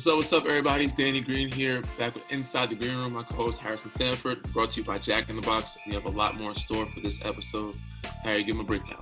What's up, everybody? It's Danny Green here, back with Inside the Green Room. My co-host, Harrison Sanford, brought to you by Jack in the Box. We have a lot more in store for this episode. Harry, give him a breakdown.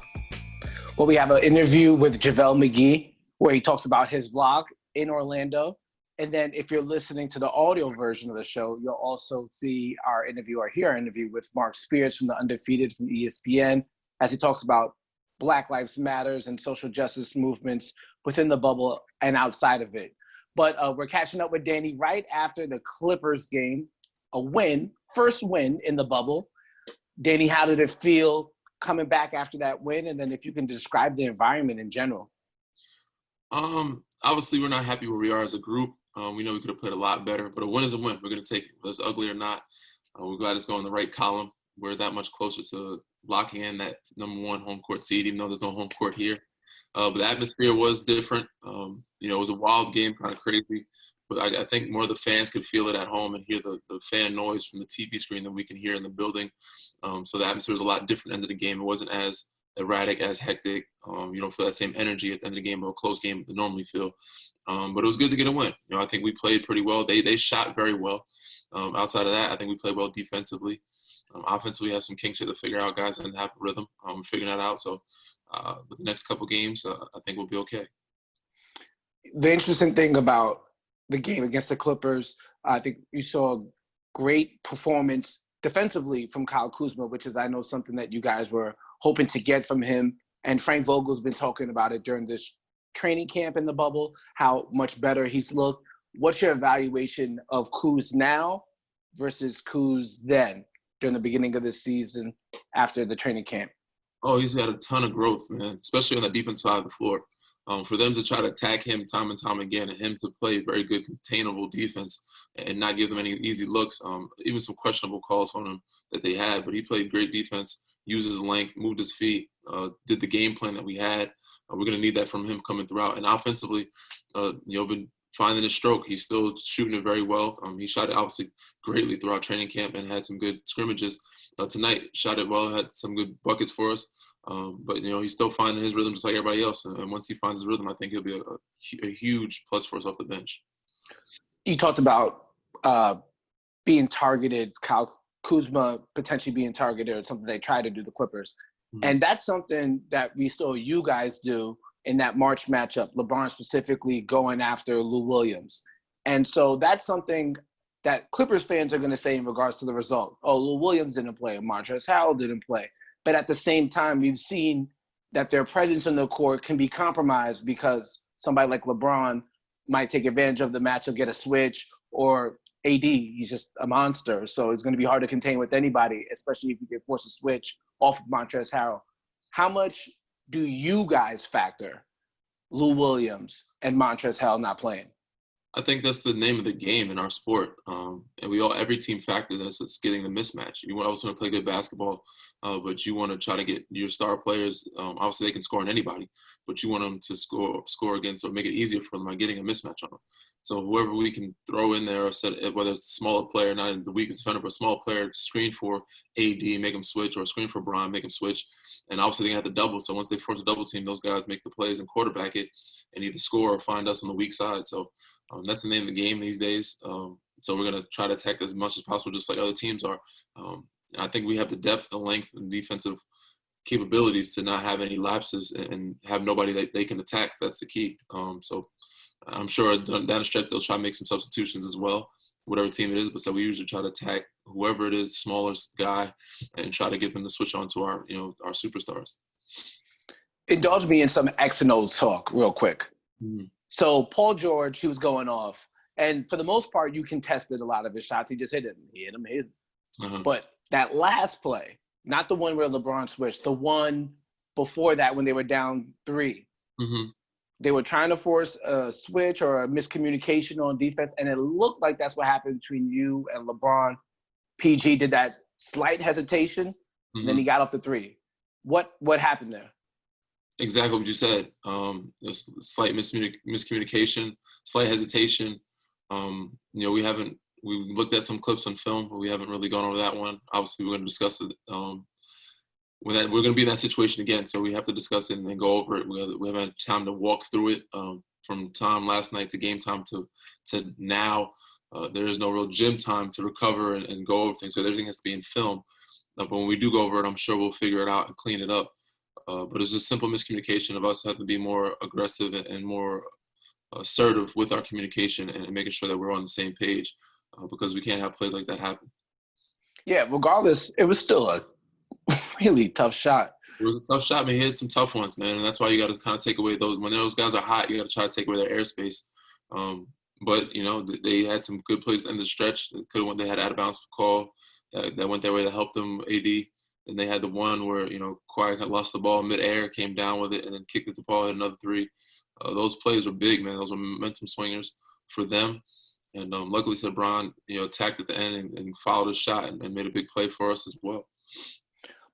Well, we have an interview with JaVale McGee where he talks about his vlog in Orlando. And then if you're listening to the audio version of the show, you'll also see our interview or hear our interview with Marc from the Undefeated from ESPN as he talks about Black Lives Matters and social justice movements within the bubble and outside of it. But we're catching up with Danny right after the Clippers game, a win, first win in the bubble. Danny, how did it feel coming back after that win? And then if you can describe the environment in general. Obviously, we're not happy where we are as a group. We know we could have played a lot better, but a win is a win. We're going to take it, whether it's ugly or not. We're glad it's going in the right column. We're that much closer to locking in that number one home court seed, even though there's no home court here. But the atmosphere was different. It was a wild game, kind of crazy. But I think more of the fans could feel it at home and hear the fan noise from the TV screen than we can hear in the building. So the atmosphere was a lot different at the end of the game. It wasn't as erratic, as hectic. You don't feel that same energy at the end of the game or a close game that normally feel. But it was good to get a win. I think we played pretty well. They shot very well. Outside of that, I think we played well defensively. Offensively, we have some kinks here to figure out, guys, and have a rhythm. We're figuring that out. So with the next couple games, I think we'll be okay. The interesting thing about the game against the Clippers, I think you saw great performance defensively from Kyle Kuzma, which is, I know, something that you guys were hoping to get from him. And Frank Vogel's been talking about it during this training camp in the bubble, how much better he's looked. What's your evaluation of Kuz now versus Kuz then during the beginning of the season after the training camp? Oh, he's had a ton of growth, man, especially on the defense side of the floor. For them to try to attack him time and time again and him to play very good containable defense and not give them any easy looks, even some questionable calls on him that they had. But he played great defense, used his length, moved his feet, did the game plan that we had. We're going to need that from him coming throughout. And offensively, been finding his stroke. He's still shooting it very well. He shot it obviously greatly throughout training camp and had some good scrimmages. Tonight, shot it well, had some good buckets for us. But he's still finding his rhythm just like everybody else. And once he finds his rhythm, I think he'll be a huge plus for us off the bench. You talked about being targeted, Kyle Kuzma potentially being targeted, or something they try to do, the Clippers. Mm-hmm. And that's something that we saw you guys do in that March matchup, LeBron specifically going after Lou Williams. And so that's something that Clippers fans are going to say in regards to the result. Oh, Lou Williams didn't play. Montrezl Harrell didn't play. But at the same time, we've seen that their presence on the court can be compromised because somebody like LeBron might take advantage of the matchup, get a switch, or AD, he's just a monster. So it's going to be hard to contain with anybody, especially if you get forced to switch off of Montrezl Harrell. How much do you guys factor Lou Williams and Montrezl Harrell not playing? I think that's the name of the game in our sport. And every team factors as it's getting the mismatch. You also want to play good basketball, but you want to try to get your star players. Obviously, they can score on anybody, but you want them to score against or make it easier for them by getting a mismatch on them. So whoever we can throw in there, or set, whether it's a smaller player, not in the weakest defender, but a small player, screen for AD, make them switch, or screen for Bron, make them switch. And obviously, they have to double. So once they force a double team, those guys make the plays and quarterback it and either score or find us on the weak side. So that's the name of the game these days. So we're going to try to attack as much as possible, just like other teams are. I think we have the depth, the length, and defensive capabilities to not have any lapses and have nobody that they can attack. That's the key. So I'm sure down the stretch they'll try to make some substitutions as well, whatever team it is. But so we usually try to attack whoever it is, the smallest guy, and try to get them to switch on to our superstars. Indulge me in some X and O's talk real quick. Mm-hmm. So Paul George, he was going off. And for the most part, you contested a lot of his shots. He just hit it. He hit him. Uh-huh. But that last play, not the one where LeBron switched, the one before that when they were down 3. Mm-hmm. They were trying to force a switch or a miscommunication on defense, and it looked like that's what happened between you and LeBron. PG did that slight hesitation, and then he got off the 3. What happened there? Exactly what you said. There's slight miscommunication, slight hesitation. We looked at some clips on film, but we haven't really gone over that one. Obviously, we're going to discuss it. We're going to be in that situation again, so we have to discuss it and then go over it. We haven't had time to walk through it from time last night to game time to now. There is no real gym time to recover and go over things, so everything has to be in film. But when we do go over it, I'm sure we'll figure it out and clean it up. But it's just simple miscommunication of us having to be more aggressive and more assertive with our communication and making sure that we're on the same page, because we can't have plays like that happen. Yeah, regardless, it was still a really tough shot. It was a tough shot, man. He hit some tough ones, man, and that's why you got to kind of take away those. When those guys are hot, you got to try to take away their airspace. But they had some good plays in the stretch. They had out of bounds call that went their way that helped them. AD. And they had the one where Kawhi had lost the ball midair, came down with it, and then kicked it to Paul, hit another three. Those plays were big, man. Those were momentum swingers for them. And luckily, LeBron, attacked at the end and followed his shot and made a big play for us as well.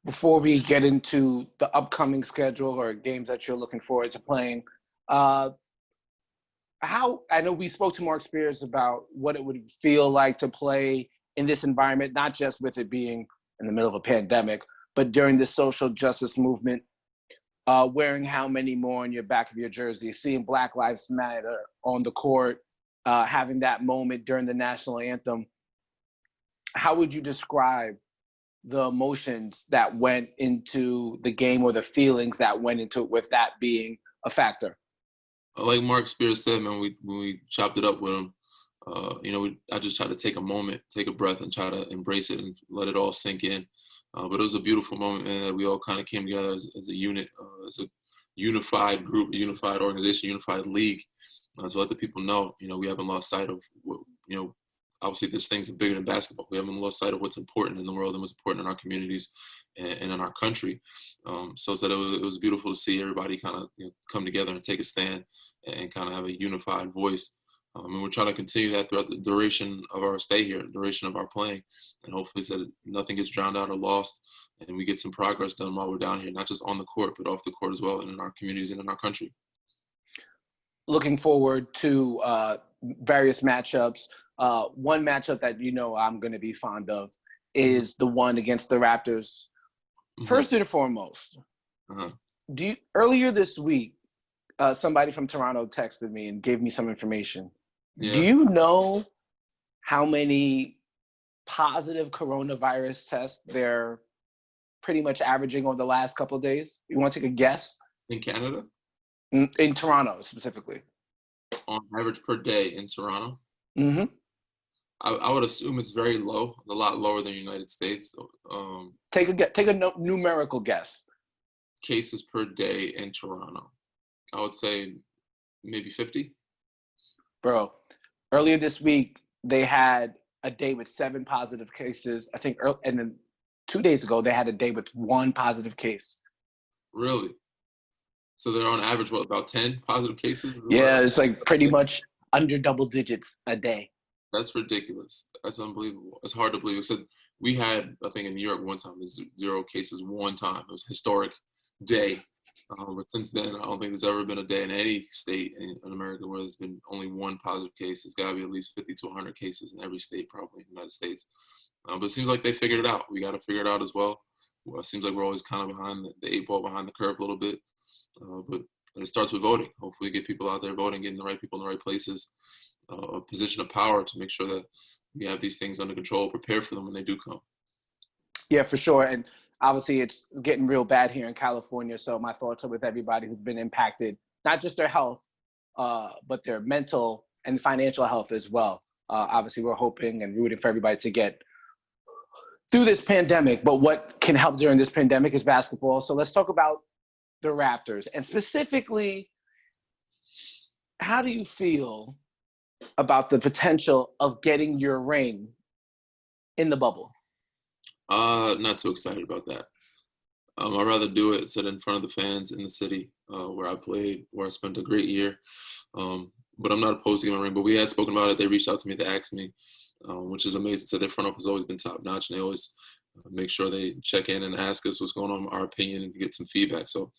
Before we get into the upcoming schedule or games that you're looking forward to playing, I know we spoke to Marc Spears about what it would feel like to play in this environment, not just with it being in the middle of a pandemic, but during the social justice movement, wearing how many more on your back of your jersey, seeing Black Lives Matter on the court, having that moment during the national anthem. How would you describe the emotions that went into the game or the feelings that went into it with that being a factor? Like Marc Spears said, man, when we chopped it up with him, I just tried to take a moment, take a breath, and try to embrace it and let it all sink in. But it was a beautiful moment, man, that we all kind of came together as a unit, as a unified group, a unified organization, unified league. So let the people know, we haven't lost sight of what, obviously there's things bigger than basketball. We haven't lost sight of what's important in the world and what's important in our communities and in our country. So it was beautiful to see everybody kind of come together and take a stand and kind of have a unified voice. And we're trying to continue that throughout the duration of our stay here, duration of our playing, and hopefully so that nothing gets drowned out or lost, and we get some progress done while we're down here, not just on the court, but off the court as well, and in our communities and in our country. Looking forward to various matchups. One matchup that I'm going to be fond of is the one against the Raptors. Mm-hmm. First and foremost, earlier this week, somebody from Toronto texted me and gave me some information. Yeah. Do you know how many positive coronavirus tests they're pretty much averaging over the last couple of days? You want to take a guess? In Canada? In Toronto, specifically. On average per day in Toronto? Mm-hmm. I would assume it's very low, a lot lower than the United States. Take a numerical guess. Cases per day in Toronto. I would say maybe 50. Bro, earlier this week, they had a day with 7 positive cases. I think, and then 2 days ago, they had a day with 1 positive case. Really? So they're on average, about 10 positive cases? Yeah, it's like pretty much under double digits a day. That's ridiculous. That's unbelievable. It's hard to believe. It said we had, I think in New York one time, 0 cases one time. It was a historic day. But since then, I don't think there's ever been a day in any state in America where there's been only 1 positive case. There's got to be at least 50 to 100 cases in every state, probably in the United States. But it seems like they figured it out. We got to figure it out as well. It seems like we're always kind of behind the 8 ball, behind the curve a little bit. But it starts with voting. Hopefully get people out there voting, getting the right people in the right places, a position of power to make sure that we have these things under control, prepare for them when they do come. Yeah, for sure. And obviously it's getting real bad here in California. So my thoughts are with everybody who's been impacted, not just their health, but their mental and financial health as well. Obviously we're hoping and rooting for everybody to get through this pandemic, but what can help during this pandemic is basketball. So let's talk about the Raptors, and specifically, how do you feel about the potential of getting your ring in the bubble? Not too excited about that. I'd rather do it sit in front of the fans in the city where I played, where I spent a great year. But I'm not opposed to getting my ring. But we had spoken about it. They reached out to me. They asked me, which is amazing. So their front office has always been top notch, and they always make sure they check in and ask us what's going on, our opinion, and get some feedback. So,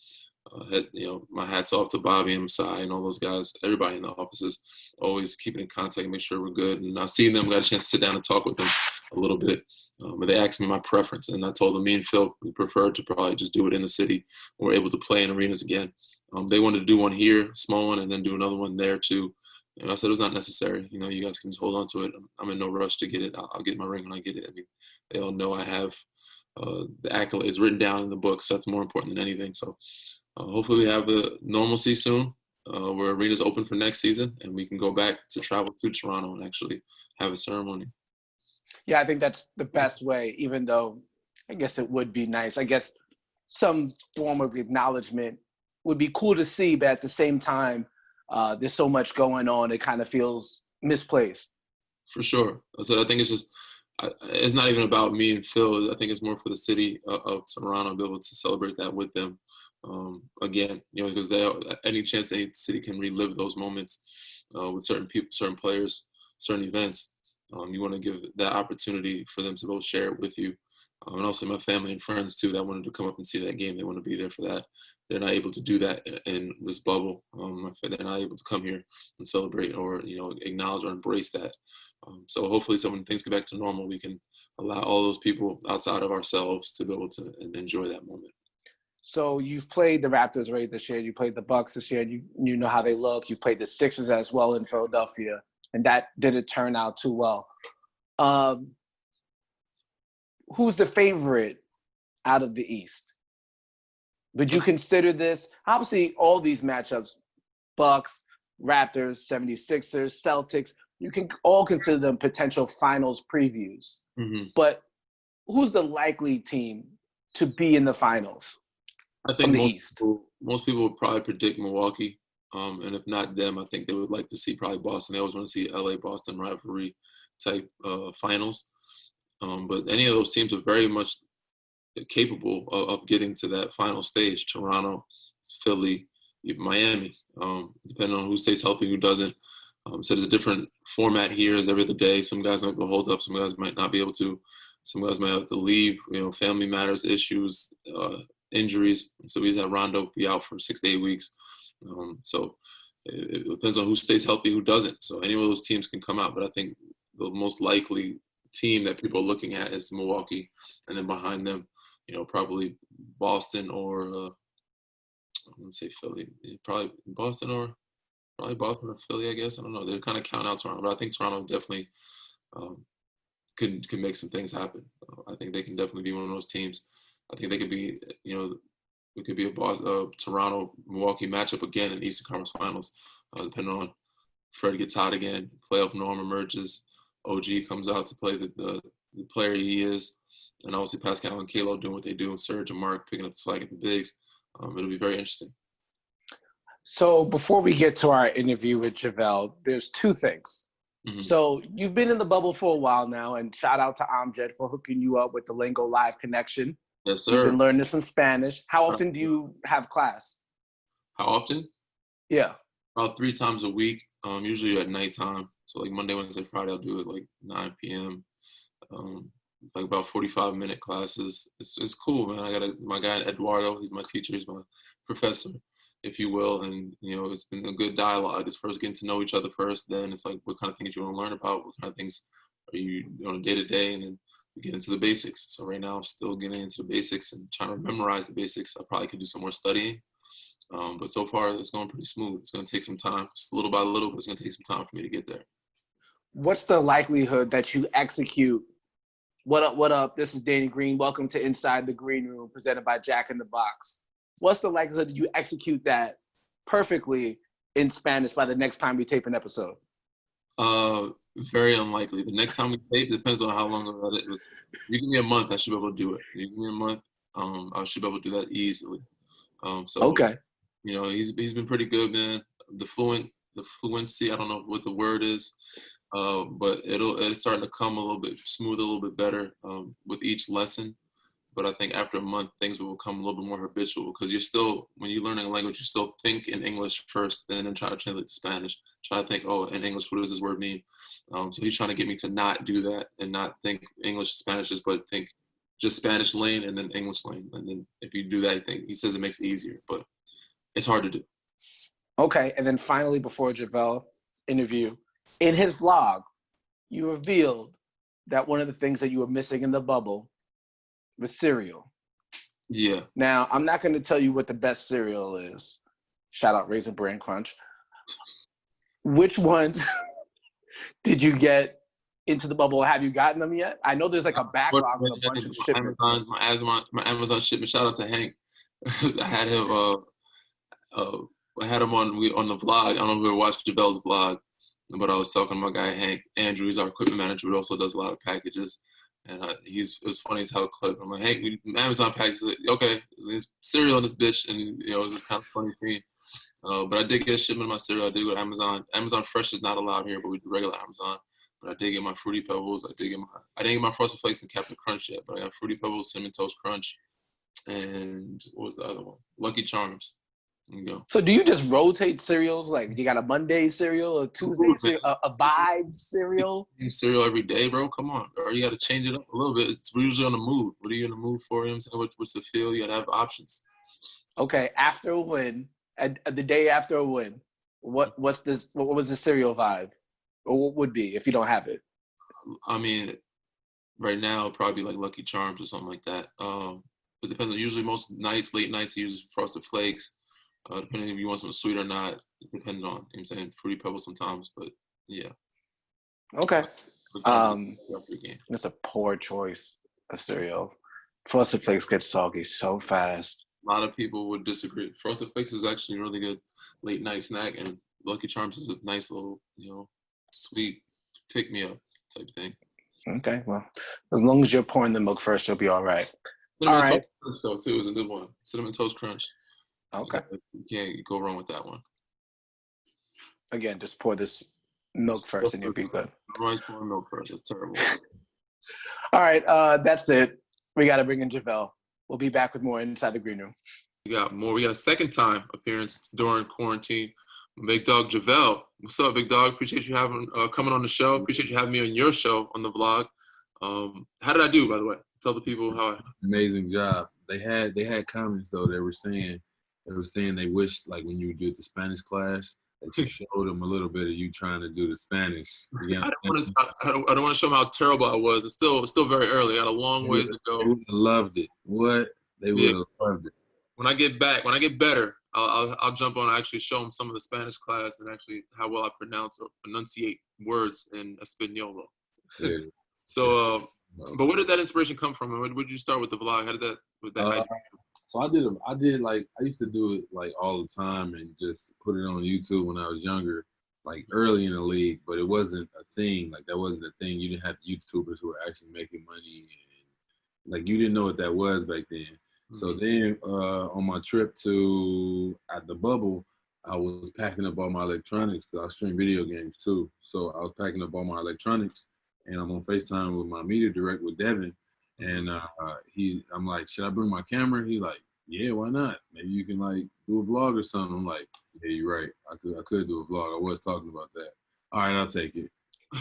my hats off to Bobby and Masai and all those guys, everybody in the offices, always keeping in contact and make sure we're good. And I've seen them, got a chance to sit down and talk with them a little bit. But they asked me my preference, and I told them me and Phil, we prefer to probably just do it in the city. We're able to play in arenas again. They wanted to do one here, small one, and then do another one there too. And I said it was not necessary. You know, you guys can just hold on to it. I'm in no rush to get it. I'll get my ring when I get it. I mean, they all know I have the accolades written down in the book, so that's more important than anything. So hopefully we have a normalcy soon where arenas open for next season, and we can go back to travel to Toronto and actually have a ceremony. Yeah, I think that's the best way, even though I guess it would be nice. I guess some form of acknowledgement would be cool to see, but at the same time, there's so much going on, it kind of feels misplaced. For sure. So I think it's not even about me and Phil. I think it's more for the city of Toronto to be able to celebrate that with them. Again, you know, because any chance any city can relive those moments with certain people, certain players, certain events, you want to give that opportunity for them to both share it with you. And also my family and friends too that wanted to come up and see that game. They want to be there for that. They're not able to do that in this bubble. They're not able to come here and celebrate or, you know, acknowledge or embrace that. So hopefully when things get back to normal, we can allow all those people outside of ourselves to be able to enjoy that moment. So you've played the Raptors already this year. You played the Bucks this year. You know how they look. You played the Sixers as well in Philadelphia, and that didn't turn out too well. Who's the favorite out of the East? Would you consider this? Obviously, all these matchups, Bucks, Raptors, 76ers, Celtics, you can all consider them potential finals previews. Mm-hmm. But who's the likely team to be in the finals? I think from the East. Most people would probably predict Milwaukee. And if not them, I think they would like to see probably Boston. They always want to see LA-Boston rivalry type finals. But any of those teams are very much capable of getting to that final stage. Toronto, Philly, even Miami, depending on who stays healthy, who doesn't. So there's a different format here as every other day. Some guys might go hold up. Some guys might not be able to. Some guys might have to leave, you know, family matters, issues, injuries. So we just have Rondo be out for 6 to 8 weeks. So it depends on who stays healthy, who doesn't. So any of those teams can come out. But I think the most likely team that people are looking at is Milwaukee. And then behind them, you know, probably Boston or I wouldn't say Philly. Probably Boston or Philly, I guess. I don't know. They're kind of count out Toronto. But I think Toronto definitely can make some things happen. I think they can definitely be one of those teams. I think they could be, you know, it could be a Toronto-Milwaukee matchup again in the Eastern Conference Finals, depending on Fred gets hot again, playoff norm emerges, OG comes out to play the player he is, and obviously Pascal and Kalo doing what they do, and Serge and Marc picking up the slack at the bigs. It'll be very interesting. So before we get to our interview with JaVale, there's two things. Mm-hmm. So you've been in the bubble for a while now, and shout out to Amjad for hooking you up with the Lingo Live connection. Yes, sir. You've been learning some Spanish. How often do you have class? How often? Yeah. About 3 times a week, usually at nighttime. So like Monday, Wednesday, Friday, I'll do it like 9 p.m. Like about 45-minute classes. It's cool, man. I got my guy Eduardo. He's my teacher. He's my professor, if you will. And, you know, it's been a good dialogue. It's first getting to know each other first. Then it's like, what kind of things you want to learn about? What kind of things are you on a day-to-day? And then we get into the basics. So right now I'm still getting into the basics and trying to memorize the basics. I probably could do some more studying. But so far it's going pretty smooth. It's going to take some time. Just little by little, but it's going to take some time for me to get there. What's the likelihood that you execute? What up? This is Danny Green. Welcome to Inside the Green Room, presented by Jack in the Box. What's the likelihood that you execute that perfectly in Spanish by the next time we tape an episode? Very unlikely. The next time we tape, depends on how long it was. You give me a month, I should be able to do it. You give me a month, I should be able to do that easily. So okay. You know, he's been pretty good, man. The fluency, I don't know what the word is, but it's starting to come a little bit smoother, a little bit better with each lesson. But I think after a month, things will become a little bit more habitual because when you're learning a language, you still think in English first, then try to translate to Spanish. Try to think, in English, what does this word mean? So he's trying to get me to not do that and not think English and Spanish, but think just Spanish lane and then English lane. And then if you do that, he says it makes it easier, but it's hard to do. Okay, and then finally, before JaVale's interview, in his vlog, you revealed that one of the things that you were missing in the bubble was cereal. Yeah. Now, I'm not going to tell you what the best cereal is. Shout out Raisin Bran Crunch. Which ones did you get into the bubble? Have you gotten them yet? I know there's like a backlog of a bunch of shipments. My Amazon shipment. Shout out to Hank. I had him. I had him on the vlog. I don't know if you ever watched JaVale's vlog, but I was talking to my guy Hank Andrew. He's our equipment manager, but also does a lot of packages. And it was funny as hell clip. I'm like, Hank, Amazon packages. Like, okay, there's cereal in this bitch, and it was just kind of funny scene. But I did get a shipment of my cereal. I did go to Amazon. Amazon Fresh is not allowed here, but we do regular Amazon. But I did get my Fruity Pebbles. I didn't get my Frosted Flakes and Captain Crunch yet, but I got Fruity Pebbles, Cinnamon Toast Crunch, and what was the other one? Lucky Charms. There you go. So do you just rotate cereals? Like you got a Monday cereal, a Tuesday cereal, a Vibe cereal? Cereal every day, bro. Come on. Or you got to change it up a little bit. We're usually on the mood. What are you in the mood for? You know what I'm saying? What's the feel? You got to have options. Okay, after a win, the day after a win, what was the cereal vibe? Or what would be if you don't have it? I mean, right now, it'd probably be like Lucky Charms or something like that. But depending, usually most nights, late nights, I use Frosted Flakes. Depending if you want something sweet or not, depending on, you know what I'm saying, Fruity Pebbles sometimes, but yeah. Okay. It's a poor choice of cereal. Frosted Flakes get soggy so fast. A lot of people would disagree. Frosted Flakes is actually a really good late night snack, and Lucky Charms is a nice little, sweet pick-me-up type thing. Okay, well, as long as you're pouring the milk first, you'll be all right. Cinnamon Toast Crunch, though, too, is a good one. Cinnamon Toast Crunch. Okay. You can't go wrong with that one. Again, just pour this milk first and you'll be good. Always pouring milk first. It's terrible. All right, that's it. We got to bring in JaVale. We'll be back with more Inside the Green Room. We got more. We got a second time appearance during quarantine. Big dog JaVale. What's up, big dog? Appreciate you coming on the show. Appreciate you having me on your show on the vlog. How did I do, by the way? Tell the people how. Amazing job. They had comments though. They were saying they wished, like, when you did the Spanish class, that you showed them a little bit of you trying to do the Spanish. I don't want to show them how terrible I was. It's still very early. I got a long ways to go. They would have loved it. What? They would have loved it. When I get better, I'll jump on and actually show them some of the Spanish class and actually how well I pronounce or enunciate words in Espanol. Yeah. So, but where did that inspiration come from? When did you start with the vlog? How did that? So I used to do it like all the time and just put it on YouTube when I was younger, like early in the league, but it wasn't a thing. Like that wasn't a thing. You didn't have YouTubers who were actually making money, and like you didn't know what that was back then. Mm-hmm. So then on my trip at the bubble, I was packing up all my electronics because I stream video games too. So I was packing up all my electronics, and I'm on FaceTime with my media director, with Devin. And I'm like, should I bring my camera? He like, yeah, why not? Maybe you can like do a vlog or something. I'm like, yeah, you're right. I could do a vlog. I was talking about that. All right, I'll take it.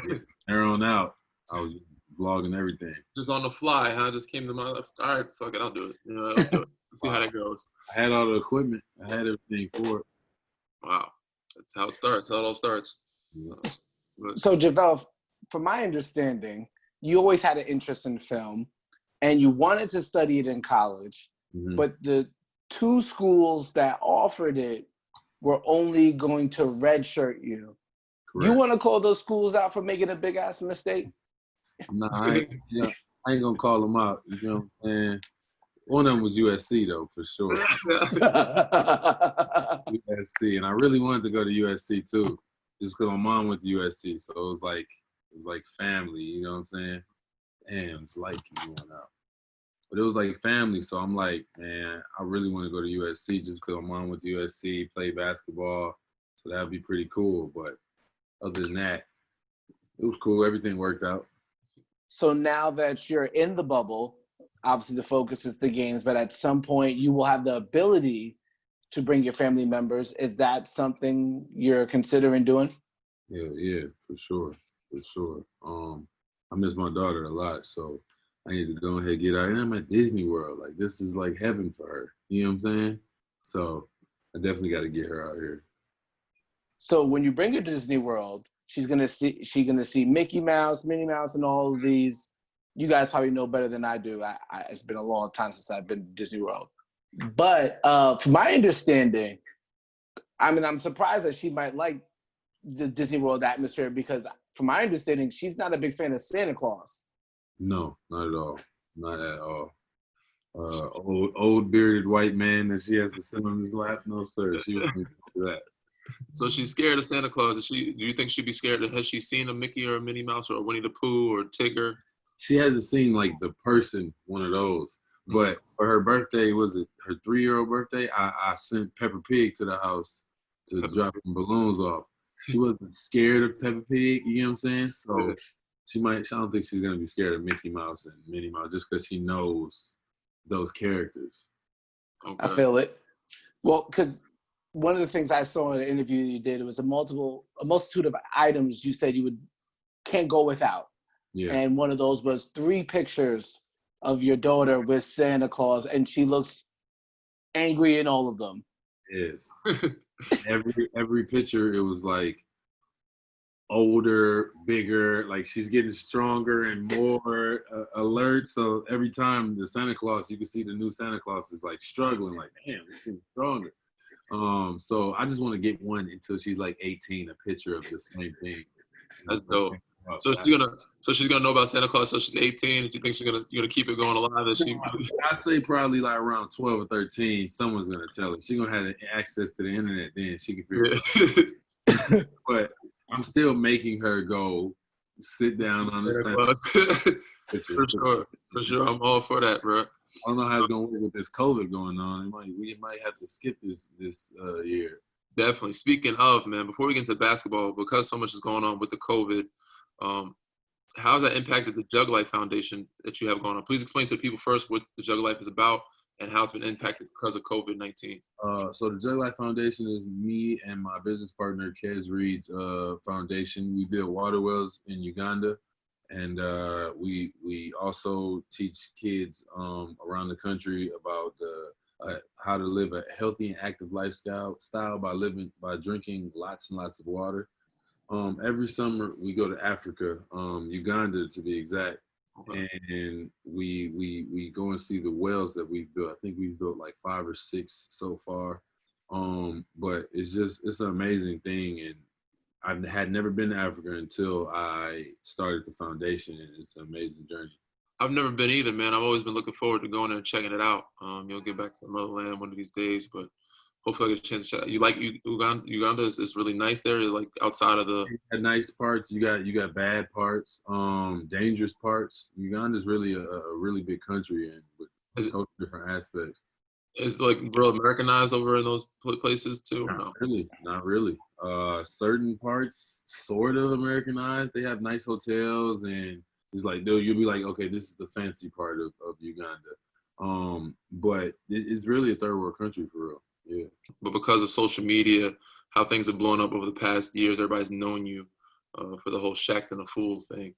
Yeah. There on out, I was vlogging everything. Just on the fly, huh? Just came to my life. All right, fuck it, I'll do it. Let's do it. Let's see how that goes. I had all the equipment. I had everything for it. Wow, that's how it starts. How it all starts. Yeah. So JaVale, from my understanding, you always had an interest in film. And you wanted to study it in college, but the two schools that offered it were only going to redshirt you. Correct. You want to call those schools out for making a big-ass mistake? No, I ain't going to call them out. You know what I'm saying? One of them was USC, though, for sure. USC. And I really wanted to go to USC, too, just because my mom went to USC. So it was like family, you know what I'm saying? Damn, it's like you going out. But it was like family, so I'm like, man, I really want to go to USC just because my mom went to USC, play basketball, so that would be pretty cool. But other than that, it was cool. Everything worked out. So now that you're in the bubble, obviously the focus is the games, but at some point you will have the ability to bring your family members. Is that something you're considering doing? Yeah, for sure. I miss my daughter a lot, so I need to go ahead and get out. And I'm at Disney World. Like, this is like heaven for her. You know what I'm saying? So I definitely got to get her out here. So when you bring her to Disney World, she's gonna see Mickey Mouse, Minnie Mouse, and all of these. You guys probably know better than I do. It's been a long time since I've been to Disney World. But from my understanding, I mean, I'm surprised that she might like the Disney World atmosphere because from my understanding, she's not a big fan of Santa Claus. No, not at all. Not at all. Old bearded white man that she has to sit on his lap. No, sir. She wouldn't do that. So she's scared of Santa Claus. Do you think she'd be scared? Has she seen a Mickey or a Minnie Mouse or a Winnie the Pooh or Tigger? She hasn't seen like the person, one of those. But for her birthday, was it her 3-year-old birthday? I sent Peppa Pig to the house to drop some balloons off. She wasn't scared of Peppa Pig, you know what I'm saying? So I don't think she's gonna be scared of Mickey Mouse and Minnie Mouse just because she knows those characters. Okay. I feel it. Well, because one of the things I saw in an interview you did, it was a multitude of items you said you can't go without. Yeah. And one of those was 3 pictures of your daughter with Santa Claus, and she looks angry in all of them. Yes. every picture, it was like older, bigger, like she's getting stronger and more alert. So every time the Santa Claus, you can see the new Santa Claus is like struggling, like, damn, it's getting stronger. So I just want to get one until she's like 18, a picture of the same thing. That's dope. So she's gonna know about Santa Claus. So she's 18. Do you think you're gonna keep it going alive? I'd say probably like around 12 or 13. Someone's gonna tell her. She's gonna have access to the internet. Then she can figure it out. But I'm still making her go sit down on the Santa. For sure. I'm all for that, bro. I don't know how it's gonna work with this COVID going on. We might have to skip this year. Definitely. Speaking of, man, before we get into basketball, because so much is going on with the COVID, how has that impacted the Jug Life Foundation that you have going on? Please explain to the people first what the Jug Life is about and how it's been impacted because of COVID-19. So the Jug Life Foundation is me and my business partner, Kez Reed's foundation. We build water wells in Uganda, and we also teach kids around the country about how to live a healthy and active lifestyle by drinking lots and lots of water. Every summer we go to Africa, Uganda to be exact, and we go and see the wells that we've built. I think we've built like 5 or 6 so far. But it's an amazing thing, and I had never been to Africa until I started the foundation, and it's an amazing journey. I've never been either, man. I've always been looking forward to going there and checking it out. You'll get back to the motherland one of these days, but hopefully I get a chance to check it out. You like Uganda? Uganda is really nice there. Like outside of the nice parts, you got bad parts, dangerous parts. Uganda is really a really big country and with different aspects. Is like real Americanized over in those places too? Not really. Certain parts sort of Americanized. They have nice hotels and it's like, dude, you'll be like, okay, this is the fancy part of Uganda. But it's really a third world country for real. Yeah. But because of social media, how things have blown up over the past years, everybody's known you for the whole Shaq and the Fool thing.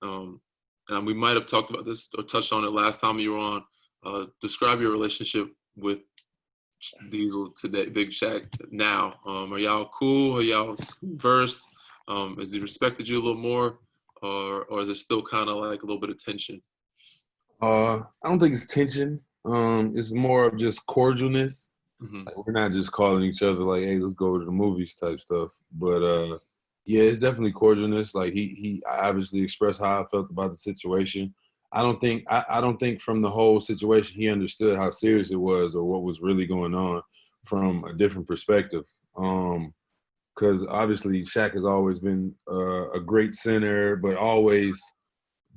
And we might have talked about this or touched on it last time you were on. Describe your relationship with Diesel today, Big Shaq now. Are y'all cool? Are y'all versed? Has he respected you a little more? Or is it still kind of like a little bit of tension? I don't think it's tension. It's more of just cordialness. Mm-hmm. Like we're not just calling each other like, hey, let's go to the movies type stuff. But yeah, it's definitely cordialness. Like he obviously expressed how I felt about the situation. I don't think from the whole situation he understood how serious it was or what was really going on from a different perspective. Because obviously Shaq has always been a great center, but always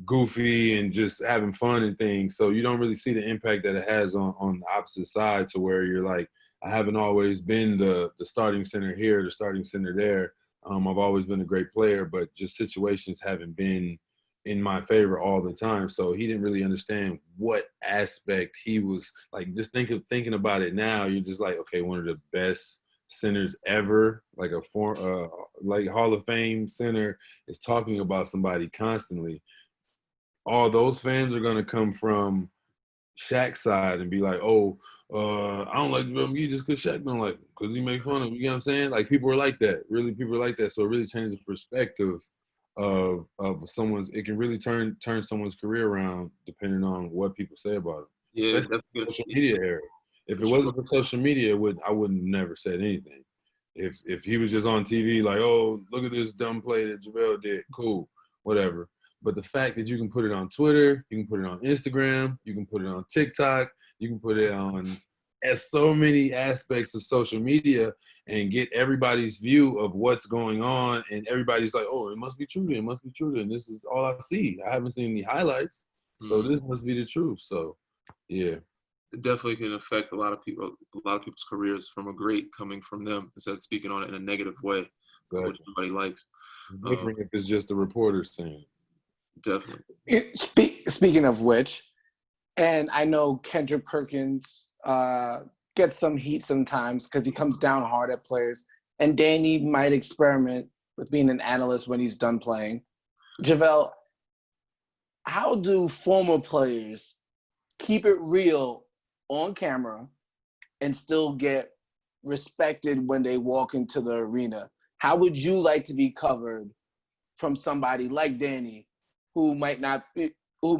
goofy and just having fun and things. So you don't really see the impact that it has on the opposite side to where you're like, I haven't always been the starting center here, the starting center there. I've always been a great player, but just situations haven't been in my favor all the time. So he didn't really understand what aspect he was like. Just thinking about it now, you're just like, okay, one of the best centers ever, like like Hall of Fame center is talking about somebody constantly. All those fans are going to come from Shaq's side and be like, oh, I don't like JaVale McGee just because Shaq don't like him, because he make fun of him. You know what I'm saying? Like, people are like that. Really, people are like that. So it really changes the perspective of someone's. It can really turn someone's career around depending on what people say about him, Yeah, especially that's in good. the social media era. If For it sure. wasn't for social media, I wouldn't never said anything. If he was just on TV like, oh, look at this dumb play that JaVale did, cool, whatever. But the fact that you can put it on Twitter, you can put it on Instagram, you can put it on TikTok, you can put it on as so many aspects of social media and get everybody's view of what's going on, and everybody's like, oh, it must be true then, it must be true then. This is all I see. I haven't seen any highlights, so this must be the truth. So, yeah. It definitely can affect a lot of people's careers from a great coming from them instead of speaking on it in a negative way, which Exactly. nobody likes. Different if it's just the reporters saying it. Definitely. Speaking of which, and I know Kendrick Perkins gets some heat sometimes because he comes down hard at players, and Danny might experiment with being an analyst when he's done playing. JaVale, how do former players keep it real on camera and still get respected when they walk into the arena? How would you like to be covered from somebody like Danny, who might not be, who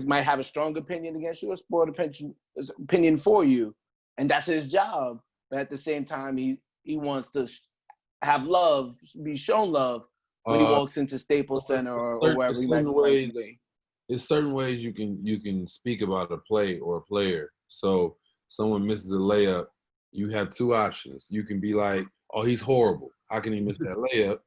might have a strong opinion against you, a sport opinion for you, and that's his job. But at the same time, he wants to have love, be shown love when he walks into Staples Center or wherever he might be. There's certain ways you can speak about a play or a player. So someone misses a layup, you have two options. You can be like, oh, he's horrible. How can he miss that layup?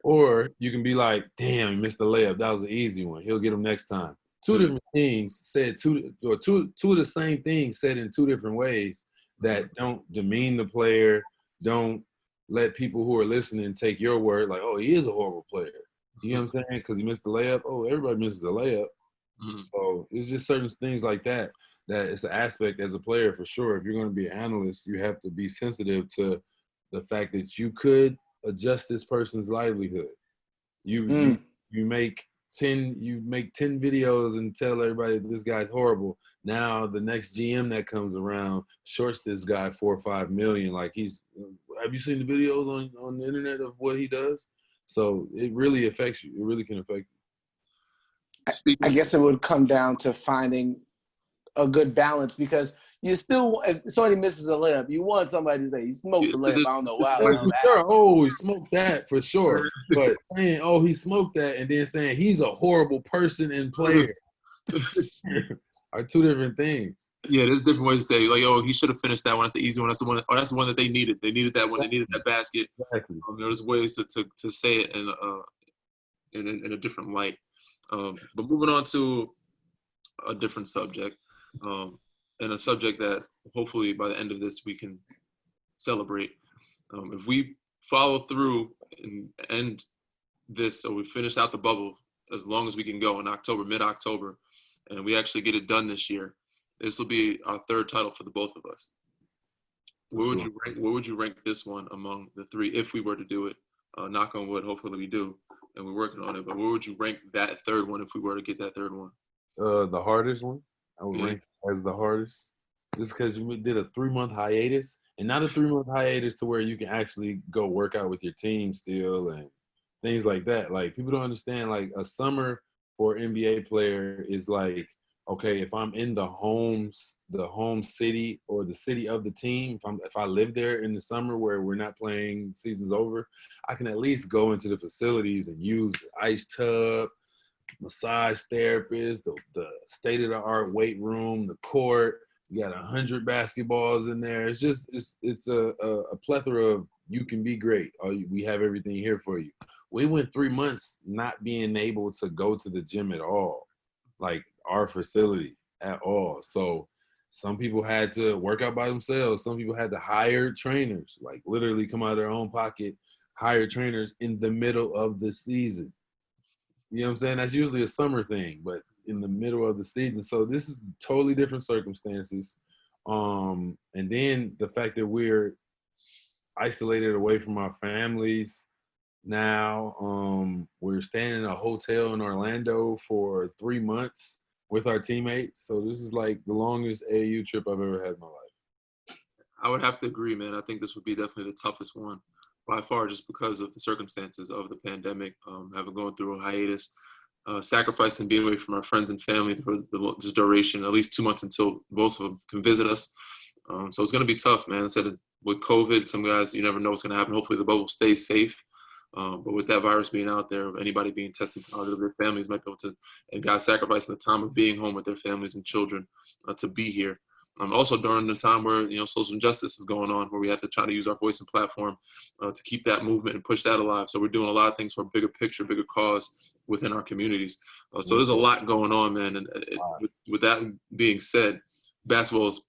Or you can be like, damn, he missed the layup. That was an easy one. He'll get him next time. Two different things said, two of the same things said in two different ways that don't demean the player, don't let people who are listening take your word like, oh, he is a horrible player. You know what I'm saying? Because he missed the layup. Oh, everybody misses a layup. So it's just certain things like that it's an aspect as a player for sure. If you're going to be an analyst, you have to be sensitive to the fact that you could adjust this person's livelihood. You make 10 videos and tell everybody this guy's horrible. Now the next GM that comes around shorts this guy 4 or 5 million. Like, have you seen the videos on the internet of what he does? So it really affects you. It really can affect you. I guess it would come down to finding a good balance, because you still, if somebody misses a layup, you want somebody to say, he smoked the layup. I don't know why. Oh, he smoked that for sure. But saying, oh, he smoked that, and then saying he's a horrible person and player are two different things. Yeah, there's different ways to say, like, oh, he should have finished that one. That's the easy one. That's the one. Oh, that's the one that they needed. They needed that one. They needed that basket. Exactly. There's ways to say it in a different light. But moving on to a different subject, and a subject that hopefully by the end of this we can celebrate. If we follow through and end this, so we finish out the bubble as long as we can go in October, mid-October, and we actually get it done this year, this will be our third title for the both of us. Where would you rank this one among the three if we were to do it? Knock on wood, hopefully we do, and we're working on it. But where would you rank that third one if we were to get that third one? The hardest one. I would rank it as the hardest, just because you did a 3-month hiatus, and not a 3-month hiatus to where you can actually go work out with your team still and things like that. Like, people don't understand, like, a summer for an NBA player is like, okay, if I'm in the home city or the city of the team, if I live there in the summer where we're not playing, season's over, I can at least go into the facilities and use the ice tub, massage therapist, the state-of-the-art weight room, the court. You got 100 basketballs in there. It's just it's a plethora of, you can be great. We have everything here for you. We went 3 months not being able to go to the gym at all, like our facility at all. So some people had to work out by themselves. Some people had to hire trainers, like literally come out of their own pocket, hire trainers in the middle of the season. You know what I'm saying? That's usually a summer thing, but in the middle of the season. So this is totally different circumstances. And then the fact that we're isolated away from our families now. We're staying in a hotel in Orlando for 3 months. with our teammates. So this is like the longest AAU trip I've ever had in my life. I would have to agree, man. I think this would be definitely the toughest one by far, just because of the circumstances of the pandemic, having gone through a hiatus, sacrificing being away from our friends and family for this duration, at least 2 months until both of them can visit us. So it's going to be tough, man. I said with COVID, some guys, you never know what's going to happen. Hopefully the bubble stays safe. But with that virus being out there, anybody being tested positive, their families might be able to, and guys sacrificing the time of being home with their families and children to be here. Also during the time where, social injustice is going on, where we have to try to use our voice and platform to keep that movement and push that alive. So we're doing a lot of things for a bigger picture, bigger cause within our communities. So there's a lot going on, man. And with that being said, basketball is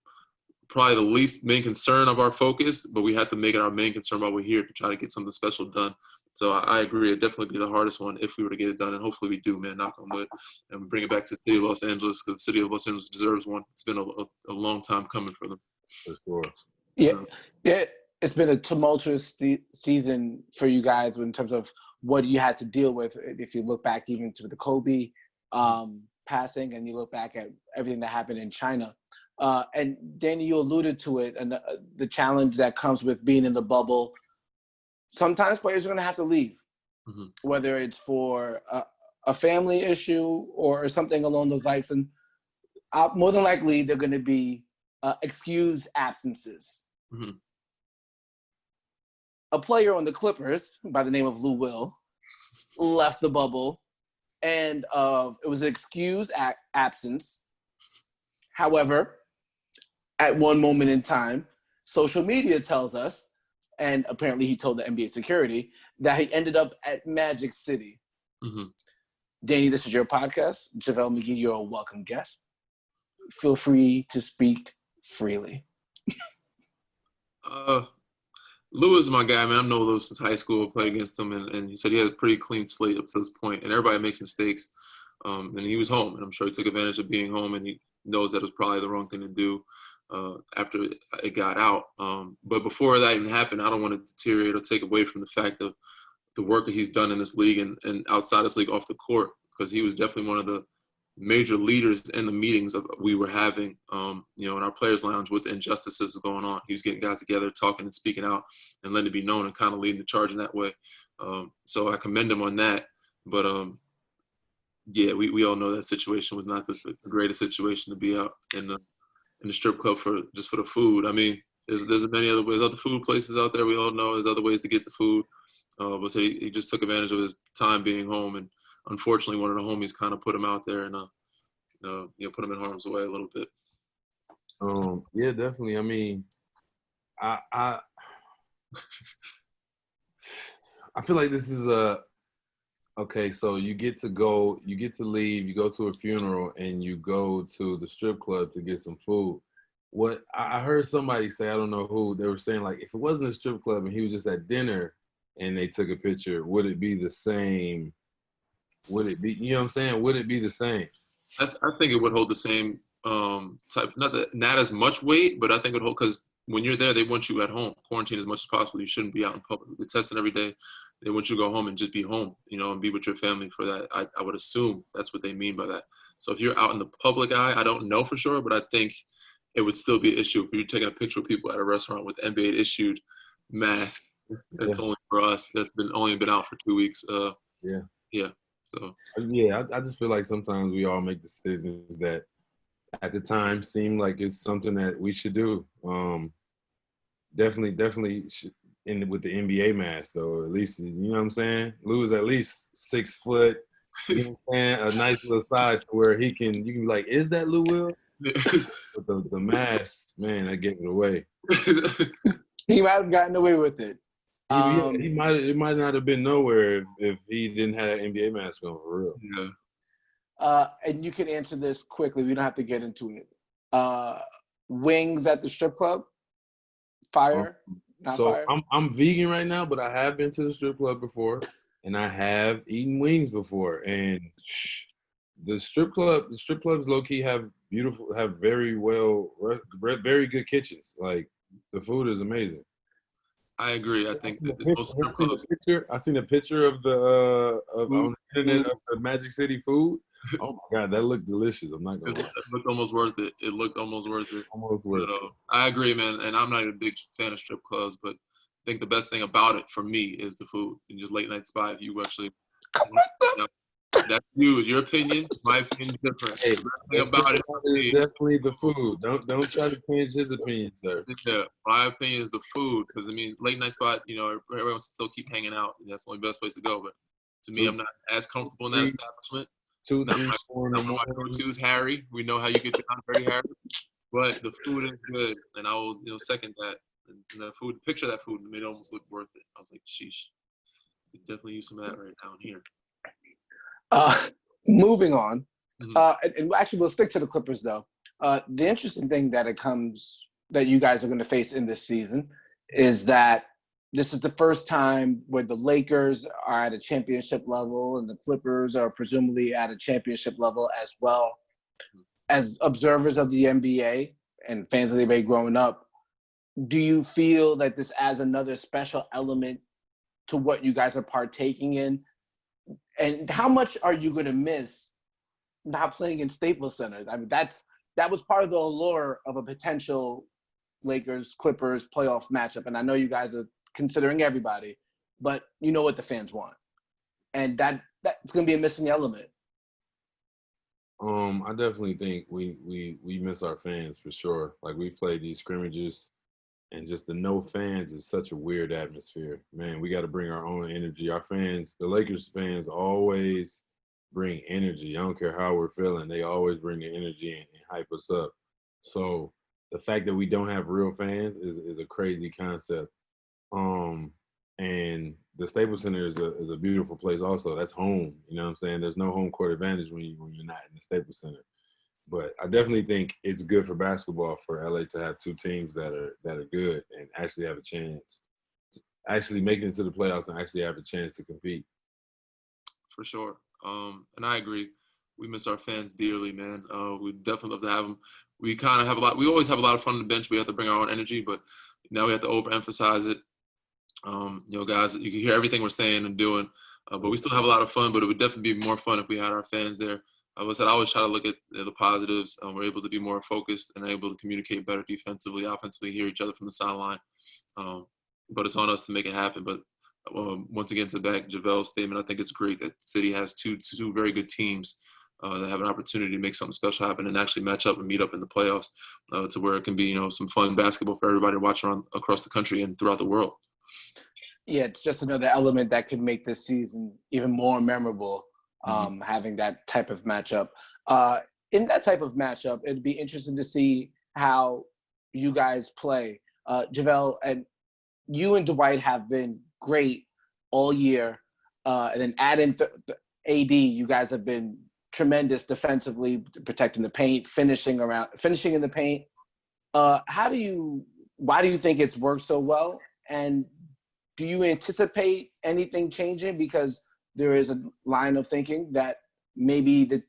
probably the least main concern of our focus, but we have to make it our main concern while we're here to try to get something special done. So I agree. It'd definitely be the hardest one if we were to get it done. And hopefully we do, man, knock on wood. And we bring it back to the city of Los Angeles, because the city of Los Angeles deserves one. It's been a long time coming for them. For sure. Yeah. It's been a tumultuous season for you guys in terms of what you had to deal with. If you look back even to the Kobe passing, and you look back at everything that happened in China. And Danny, you alluded to it, and the challenge that comes with being in the bubble. Sometimes players are going to have to leave, whether it's for a family issue or something along those lines. And more than likely, they're going to be excused absences. A player on the Clippers by the name of Lou Will left the bubble, and it was an excused absence. However, at one moment in time, social media tells us, and apparently he told the NBA security, that he ended up at Magic City. Danny, this is your podcast. JaVale McGee, you're a welcome guest. Feel free to speak freely. Lou is my guy, man. I've known Lou since high school, played against him, and he said he had a pretty clean slate up to this point, and everybody makes mistakes. And he was home, and I'm sure he took advantage of being home, and he knows that it was probably the wrong thing to do after it got out. But before that even happened, I don't want to deteriorate or take away from the fact of the work that he's done in this league and outside this league off the court, because he was definitely one of the major leaders in the meetings we were having, in our players' lounge with the injustices going on. He was getting guys together, talking and speaking out and letting it be known and kind of leading the charge in that way. So I commend him on that. But, we all know that situation was not the greatest situation to be out in the strip club for the food. I mean, there's many other ways, other food places out there. We all know there's other ways to get the food. But so he just took advantage of his time being home, and unfortunately, one of the homies kind of put him out there and put him in harm's way a little bit. Yeah, definitely. I mean, I feel like this is okay. So you get to leave, you go to a funeral, and you go to the strip club to get some food. What I heard somebody say, I don't know who, they were saying, like, if it wasn't a strip club and he was just at dinner and they took a picture, would it be the same? Would it be, you know what I'm saying? Would it be the same? I think it would hold the same type, not as much weight, but I think it would hold, because when you're there, they want you at home, quarantine as much as possible. You shouldn't be out in public. They're testing every day. They want you to go home and just be home, and be with your family for that. I would assume that's what they mean by that. So if you're out in the public eye, I don't know for sure, but I think it would still be an issue if you're taking a picture of people at a restaurant with NBA-issued mask. That's only for us. That's only been out for 2 weeks. Yeah. So. Yeah, I just feel like sometimes we all make decisions that at the time seem like it's something that we should do. Definitely should, with the NBA mask, though, at least, you know what I'm saying? Lou is at least 6 foot, you know what I'm saying? A nice little size to where you can be like, is that Lou Will? But the mask, man, that gave it away. He might have gotten away with it. It might not have been nowhere if he didn't have an NBA mask on, for real. Yeah. And you can answer this quickly. We don't have to get into it. Wings at the strip club? Fire? Not so fire? I'm vegan right now, but I have been to the strip club before, and I have eaten wings before. And the strip clubs low key have very good kitchens. Like, the food is amazing. I agree. I think most strip clubs. I seen a picture of on the internet of the Magic City food. Oh my God, that looked delicious. I'm not gonna lie. It looked almost worth it. It looked almost worth it. Almost worth it. I agree, man. And I'm not even a big fan of strip clubs, but I think the best thing about it for me is the food and just late night spot. If you actually, that's you. Your opinion. My opinion is different. Hey, The best thing about it for is me, definitely the food. Don't try to change his opinion, sir. yeah, my opinion is the food. Because I mean, late night spot. Everyone wants to still keep hanging out. And that's the only best place to go. But to me, I'm not as comfortable in that establishment. Two, It's not three, my, 4 in not the one of my morning. go-tos, Harry. We know how you get down, Dirty Harry. But the food is good, and I will, second that. And the food, picture that food, made it almost look worth it. I was like, sheesh, could definitely use some of that right down here. Moving on, Mm-hmm. and actually we'll stick to the Clippers though. The interesting thing that you guys are going to face in this season is that this is the first time where the Lakers are at a championship level and the Clippers are presumably at a championship level as well. As observers of the NBA and fans of the NBA growing up, do you feel that this adds another special element to what you guys are partaking in? And how much are you going to miss not playing in Staples Center? I mean, that was part of the allure of a potential Lakers-Clippers playoff matchup. And I know you guys are considering everybody, but you know what the fans want. And that's going to be a missing element. I definitely think we miss our fans for sure. Like we played these scrimmages, and just the no fans is such a weird atmosphere. Man, we got to bring our own energy. Our fans, the Lakers fans, always bring energy. I don't care how we're feeling; they always bring the energy and hype us up. So the fact that we don't have real fans is a crazy concept. And the Staples Center is a beautiful place also. That's home. You know what I'm saying? There's no home court advantage when you're not in the Staples Center. But I definitely think it's good for basketball for LA to have two teams that are good and actually have a chance to actually make it into the playoffs and actually have a chance to compete. For sure. And I agree. We miss our fans dearly, man. We definitely love to have them. We kind of have we always have a lot of fun on the bench. We have to bring our own energy, but now we have to overemphasize it. Guys, you can hear everything we're saying and doing, but we still have a lot of fun. But it would definitely be more fun if we had our fans there. I always try to look at the positives. We're able to be more focused and able to communicate better defensively, offensively, hear each other from the sideline. But it's on us to make it happen. But once again, to back JaVale's statement, I think it's great that City has two very good teams that have an opportunity to make something special happen and actually match up and meet up in the playoffs to where it can be, some fun basketball for everybody to watch around across the country and throughout the world. Yeah, it's just another element that could make this season even more memorable, having that type of matchup. In that type of matchup, it'd be interesting to see how you guys play. JaVale, and you and Dwight have been great all year. And then adding AD, you guys have been tremendous defensively, protecting the paint, finishing in the paint. Why do you think it's worked so well? And do you anticipate anything changing? Because there is a line of thinking that maybe the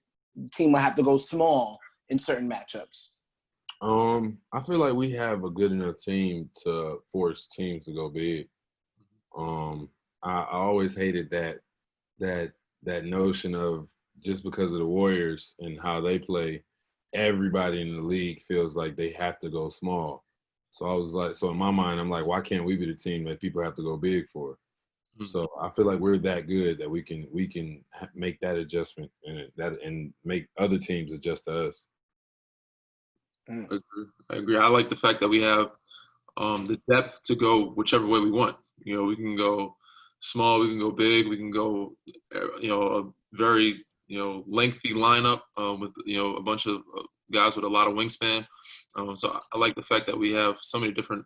team will have to go small in certain matchups. I feel like we have a good enough team to force teams to go big. I always hated that notion of just because of the Warriors and how they play, everybody in the league feels like they have to go small. So in my mind, I'm like, why can't we be the team that people have to go big for? Mm-hmm. So I feel like we're that good that we can make that adjustment and make other teams adjust to us. I agree. I like the fact that we have the depth to go whichever way we want. We can go small, we can go big, we can go, a very, lengthy lineup with, a bunch of guys with a lot of wingspan. So I like the fact that we have so many different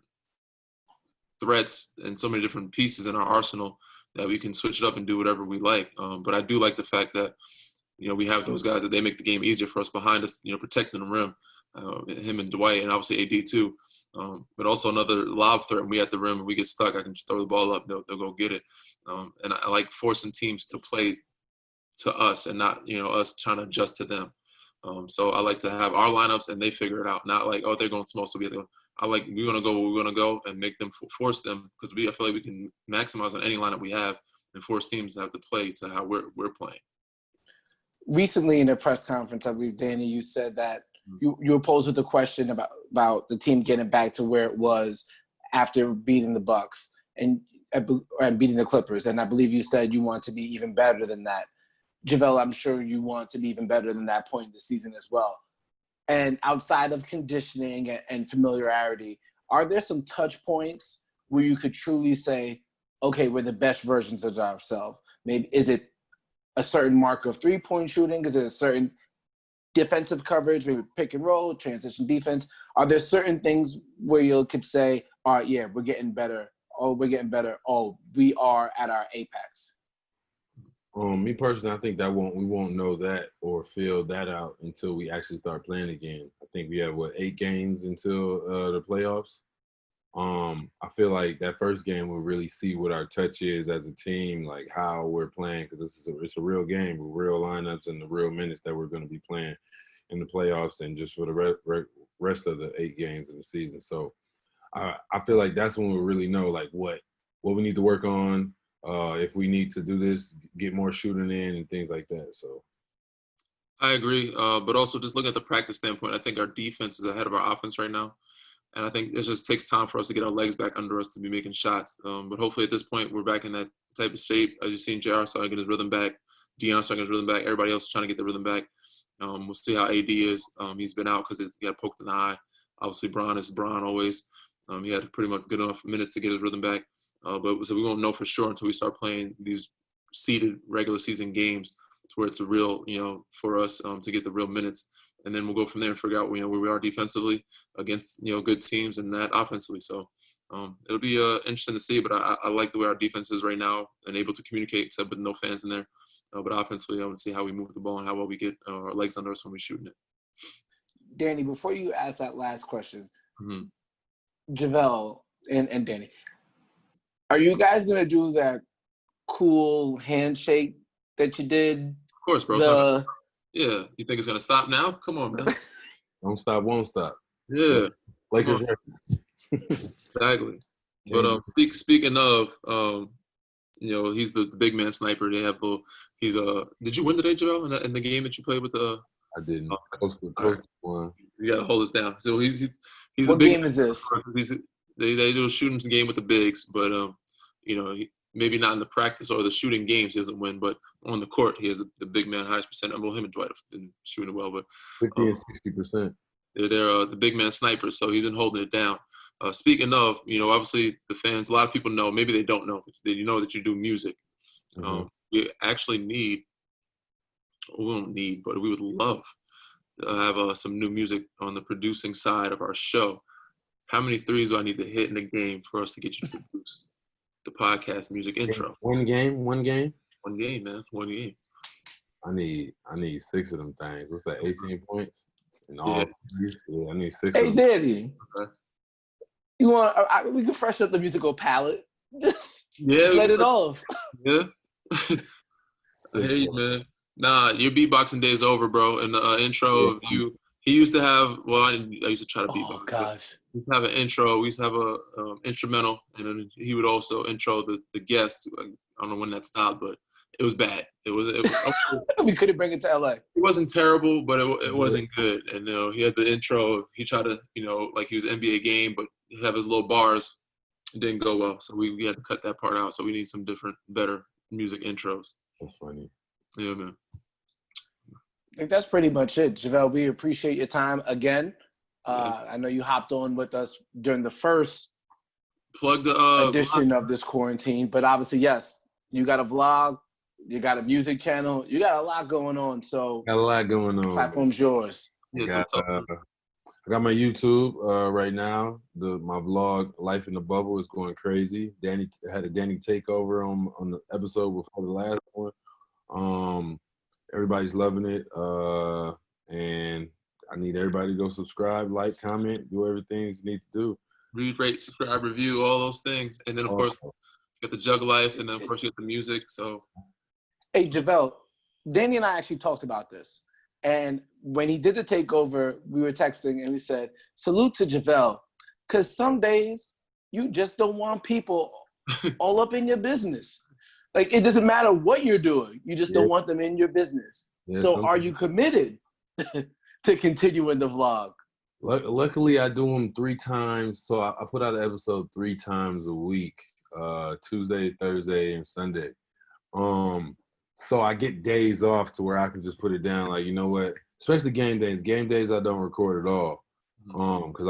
threats and so many different pieces in our arsenal that we can switch it up and do whatever we like. But I do like the fact that, we have those guys that they make the game easier for us behind us, protecting the rim, him and Dwight, and obviously AD too. But also another lob threat, and we at the rim and we get stuck, I can just throw the ball up, they'll go get it. And I like forcing teams to play to us and not, us trying to adjust to them. So I like to have our lineups and they figure it out, not like, oh, they're going small, so I like we're going to go where we're going to go and make them force them, because I feel like we can maximize on any lineup we have and force teams to have to play to how we're playing. recently in a press conference, I believe, Danny, you said that you were posed with a question about the team getting back to where it was after beating the Bucks and beating the Clippers. And I believe you said you want to be even better than that. JaVale, I'm sure you want to be even better than that point in the season as well. And outside of conditioning and familiarity, are there some touch points where you could truly say, okay, we're the best versions of ourselves? Maybe is it a certain mark of three-point shooting? Is it a certain defensive coverage, maybe pick and roll, transition defense? Are there certain things where you could say, all right, yeah, we're getting better. Oh, we're getting better. Oh, we are at our apex. Me personally, I think we won't know that or feel that out until we actually start playing again. I think we have 8 games until the playoffs. I feel like that first game we'll really see what our touch is as a team, like how we're playing, because it's a real game with real lineups and the real minutes that we're going to be playing in the playoffs and just for the rest of the 8 games in the season. So I feel like that's when we'll really know like what we need to work on. If we need to do this, get more shooting in and things like that. So I agree. But also just looking at the practice standpoint, I think our defense is ahead of our offense right now. And I think it just takes time for us to get our legs back under us to be making shots. But hopefully at this point, we're back in that type of shape. I just seen JR starting to get his rhythm back. Deion starting to get his rhythm back. Everybody else is trying to get their rhythm back. We'll see how AD is. He's been out because he got poked in the eye. Obviously, Bron is Bron always. He had pretty much good enough minutes to get his rhythm back. But so we won't know for sure until we start playing these seeded regular season games to where it's a real, for us to get the real minutes. And then we'll go from there and figure out, where we are defensively against, good teams and that offensively. So it'll be interesting to see. But I like the way our defense is right now and able to communicate, except with no fans in there. But offensively, I want to see how we move the ball and how well we get our legs under us when we're shooting it. Danny, before you ask that last question, Mm-hmm. JaVale and Danny, are you guys going to do that cool handshake that you did? Of course, bro. Yeah. You think it's going to stop now? Come on, man. Don't stop, won't stop. Yeah. Lakers records. Exactly. But speaking of, he's the big man sniper. They have did you win today, JaVale, in the game that you played with the? I didn't. Coastal one. You got to hold us down. So he's what game is this? They do a shooting game with the bigs, but maybe not in the practice or the shooting games he doesn't win, but on the court he has the big man highest percent. Well, him and Dwight have been shooting well, but 50 and 60%. They're the big man snipers, so he's been holding it down. Speaking of, obviously the fans, a lot of people know, maybe they don't know, that that you do music. Mm-hmm. We actually we don't need, but we would love to have some new music on the producing side of our show. How many threes do I need to hit in a game for us to get you to produce the podcast music intro? One game? One game, man. One game. I need 6 of them things. What's that, 18 points? And all threes? Yeah, I need 6 Hey, of them. Danny. Okay. You want we can freshen up the musical palette. Just let it off. Yeah. I hear you, man. Nah, your beatboxing day is over, bro. And the intro of you, he used to have. Well, I used to try to beatbox. Oh gosh. We used to have an intro. We used to have a instrumental, and then he would also intro the guest. I don't know when that stopped, but it was bad. It was we couldn't bring it to LA. It wasn't terrible, but it wasn't good. And he had the intro. He tried to, like he was an NBA game, but he have his little bars. It didn't go well, so we had to cut that part out. So we need some different, better music intros. That's funny. Yeah, man. I think that's pretty much it. JaVale, we appreciate your time again. I know you hopped on with us during the first edition of this quarantine, but obviously, yes, you got a vlog, you got a music channel, you got a lot going on. So got a lot going on. The platform's yours. I got my YouTube right now. My vlog, Life in the Bubble, is going crazy. Danny had a Danny takeover on the episode before the last one. Everybody's loving it. And I need everybody to go subscribe, like, comment, do everything you need to do. Read, rate, subscribe, review, all those things. And then, of course, you got the Jug Life, and then, of course, you got the music. So, hey, JaVale, Danny and I actually talked about this. And when he did the takeover, we were texting and we said, salute to JaVale. Because some days you just don't want people all up in your business. Like, it doesn't matter what you're doing. You just don't want them in your business. Yeah, So are you committed to continuing the vlog? Luckily, I do them 3 times. So I put out an episode 3 times a week, Tuesday, Thursday, and Sunday. So I get days off to where I can just put it down. Like, you know what? Especially game days. Game days I don't record at all. Because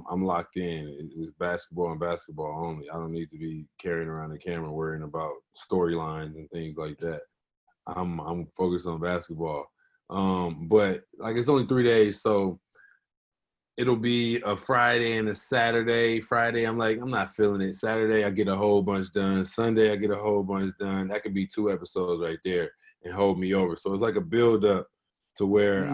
I'm locked in. It's basketball and basketball only. I don't need to be carrying around the camera worrying about storylines and things like that. I'm focused on basketball. But like it's only 3 days, so it'll be a Friday and a Saturday. Friday, I'm like, I'm not feeling it. Saturday, I get a whole bunch done. Sunday, I get a whole bunch done. That could be 2 episodes right there and hold me over. So it's like a build up to where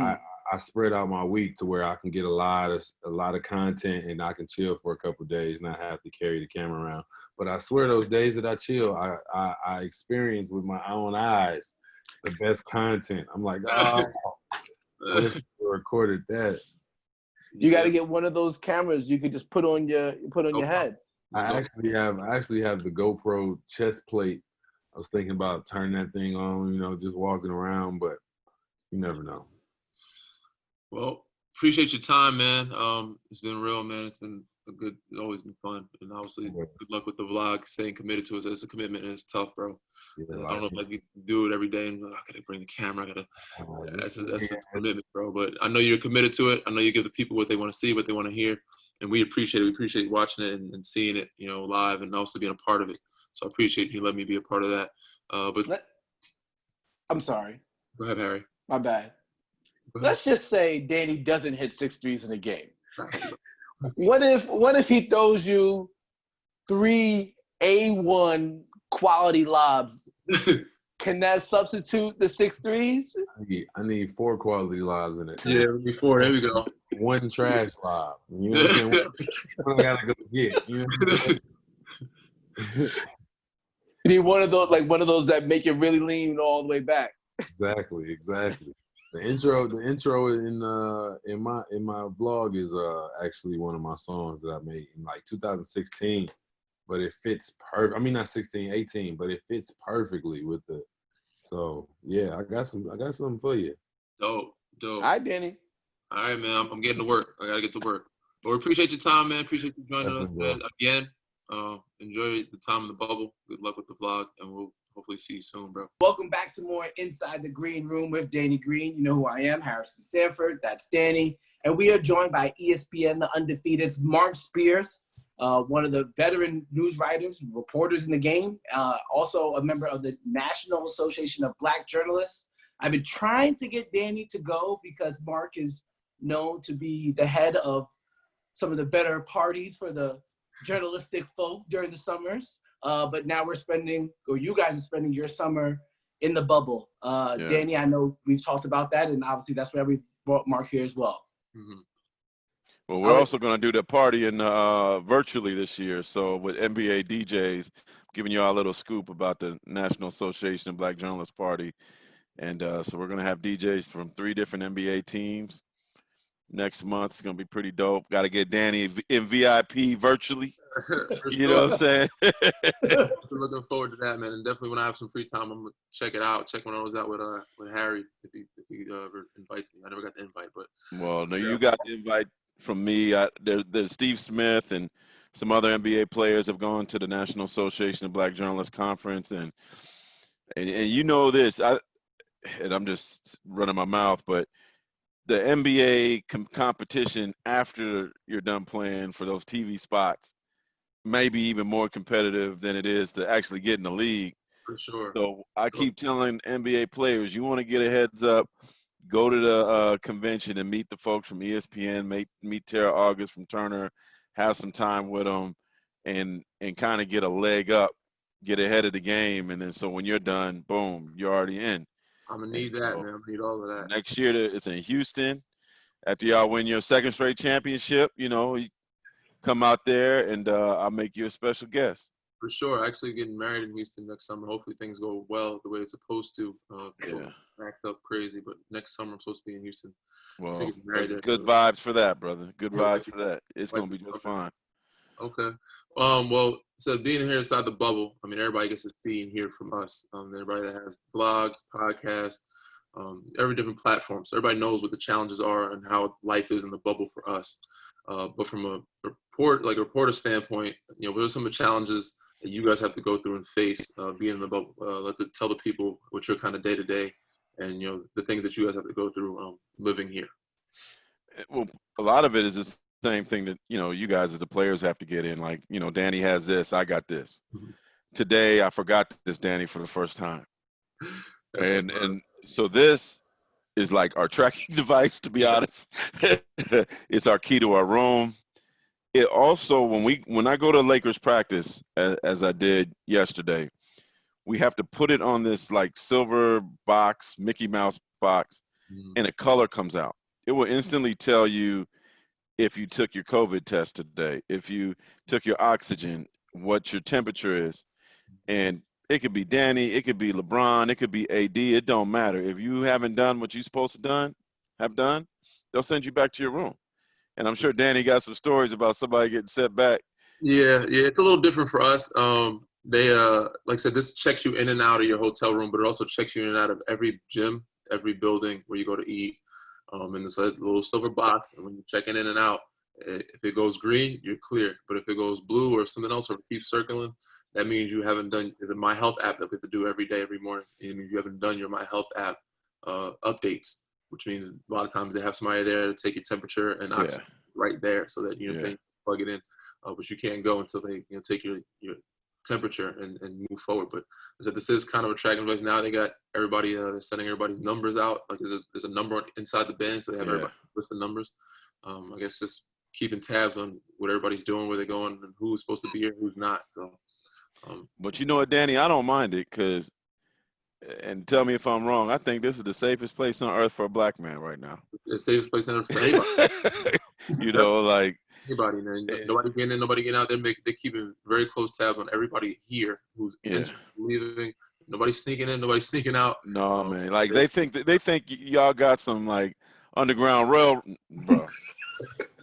I spread out my week to where I can get a lot of content and I can chill for a couple of days, not have to carry the camera around. But I swear those days that I chill, I experience with my own eyes the best content. I'm like, oh, what if we recorded that? You got to get one of those cameras you could just put on your head. I actually have the GoPro chest plate. I was thinking about turning that thing on, just walking around, but you never know. Well, appreciate your time, man. It's been real, man. It's always been fun. And obviously, good luck with the vlog, staying committed to it. It's a commitment and it's tough, bro. Yeah, I don't know if I can do it every day and I gotta bring the camera. That's a commitment, bro. But I know you're committed to it. I know you give the people what they want to see, what they want to hear, and we appreciate it. We appreciate watching it and seeing it, live, and also being a part of it. So I appreciate you letting me be a part of that. I'm sorry. Go ahead, Harry. My bad. Let's just say Danny doesn't hit 6 threes in a game. What if he throws you 3 A1 quality lobs? Can that substitute the 6 threes? I need 4 quality lobs in it. Yeah, before there we go. 1 trash lob. You know what I'm saying? One I gotta go get. You know what I'm saying? You need one of those that make it really lean all the way back. Exactly. The intro in my vlog is actually one of my songs that I made in like 2016, but it fits perfect. I mean, not 16, 18, but it fits perfectly with the. So yeah, I got something for you. Dope. All right, Danny. All right, man. I'm getting to work. I gotta get to work. But we appreciate your time, man. Appreciate you joining us, man. Again, enjoy the time in the bubble. Good luck with the vlog, and we'll hopefully see you soon, bro. Welcome back to more Inside the Green Room with Danny Green. You know who I am, Harrison Sanford. That's Danny. And we are joined by ESPN, the Undefeated's Marc Spears, one of the veteran news writers, reporters in the game, also a member of the National Association of Black Journalists. I've been trying to get Danny to go because Marc is known to be the head of some of the better parties for the journalistic folk during the summers. But now you guys are spending your summer in the bubble. Danny, I know we've talked about that, and obviously that's why we've brought Marc here as well. Mm-hmm. Well, we're also going to do the party virtually this year. So with NBA DJs, giving you all a little scoop about the National Association of Black Journalists Party. And so we're going to have DJs from 3 different NBA teams next month. It's going to be pretty dope. Got to get Danny in VIP virtually. You know what I'm saying? Looking forward to that, man. And definitely when I have some free time, I'm going to check it out. Check when I was out with Harry, if he ever invites me. I never got the invite, but. Well, no, you got the invite from me. There's Steve Smith and some other NBA players have gone to the National Association of Black Journalists Conference. And you know this, and I'm just running my mouth, but the NBA competition after you're done playing for those TV spots may be even more competitive than it is to actually get in the league. For sure. So I keep telling NBA players, you want to get a heads up, go to the convention and meet the folks from ESPN, meet Tara August from Turner, have some time with them, and kind of get a leg up, get ahead of the game, and then so when you're done, boom, you're already in. I'm going to need that, man. I'm going to need all of that. Next year, it's in Houston. After y'all win your 2nd straight championship, you come out there, and I'll make you a special guest. For sure. Actually getting married in Houston next summer. Hopefully things go well the way it's supposed to. Act up crazy, but next summer I'm supposed to be in Houston. Well, good vibes for that, brother. Good vibes for that. It's going to be just fine. Okay. Well, so being here inside the bubble, I mean, everybody gets to see and hear from us. Everybody that has vlogs, podcasts, every different platform. So everybody knows what the challenges are and how life is in the bubble for us. But from a reporter standpoint, what are some of the challenges that you guys have to go through and face being in the bubble? Tell the people what your kind of day to day and the things that you guys have to go through living here. Well, a lot of it is the same thing that you guys as the players have to get in. Like Danny has this, I got this. Mm-hmm. Today I forgot this, Danny, for the first time. And so this is like our tracking device, to be honest. It's our key to our room. It also, when I go to Lakers practice, as I did yesterday, we have to put it on this like silver box, Mickey Mouse box, and a color comes out. It will instantly tell you if you took your COVID test today, if you took your oxygen, what your temperature is. And it could be Danny, it could be LeBron, it could be AD. It don't matter. If you haven't done what you're supposed to have done, they'll send you back to your room. And I'm sure Danny got some stories about somebody getting sent back. Yeah, it's a little different for us. They like I said, this checks you in and out of your hotel room, but it also checks you in and out of every gym, every building where you go to eat. And it's a little silver box, and when you're checking in and out, if it goes green, you're clear. But if it goes blue or something else, or keeps circling, that means you haven't done the My Health app that we have to do every day, every morning. It means you haven't done your My Health app updates, which means a lot of times they have somebody there to take your temperature and oxygen right there, so that plug it in. But you can't go until they take your temperature and move forward. But so this is kind of a tracking device. Now they got everybody, they're sending everybody's numbers out. Like there's a number inside the band, so they have everybody list the numbers. I guess just keeping tabs on what everybody's doing, where they're going, and who's supposed to be here, who's not. So. But you know what, Danny, I don't mind it because, and tell me if I'm wrong, I think this is the safest place on earth for a black man right now. The safest place on earth for anybody. Like anybody, man. Nobody getting in, nobody getting out. They're keeping very close tabs on everybody here who's leaving. Nobody's sneaking in, nobody's sneaking out. No, man. Like they think y'all got some like underground rail, bro.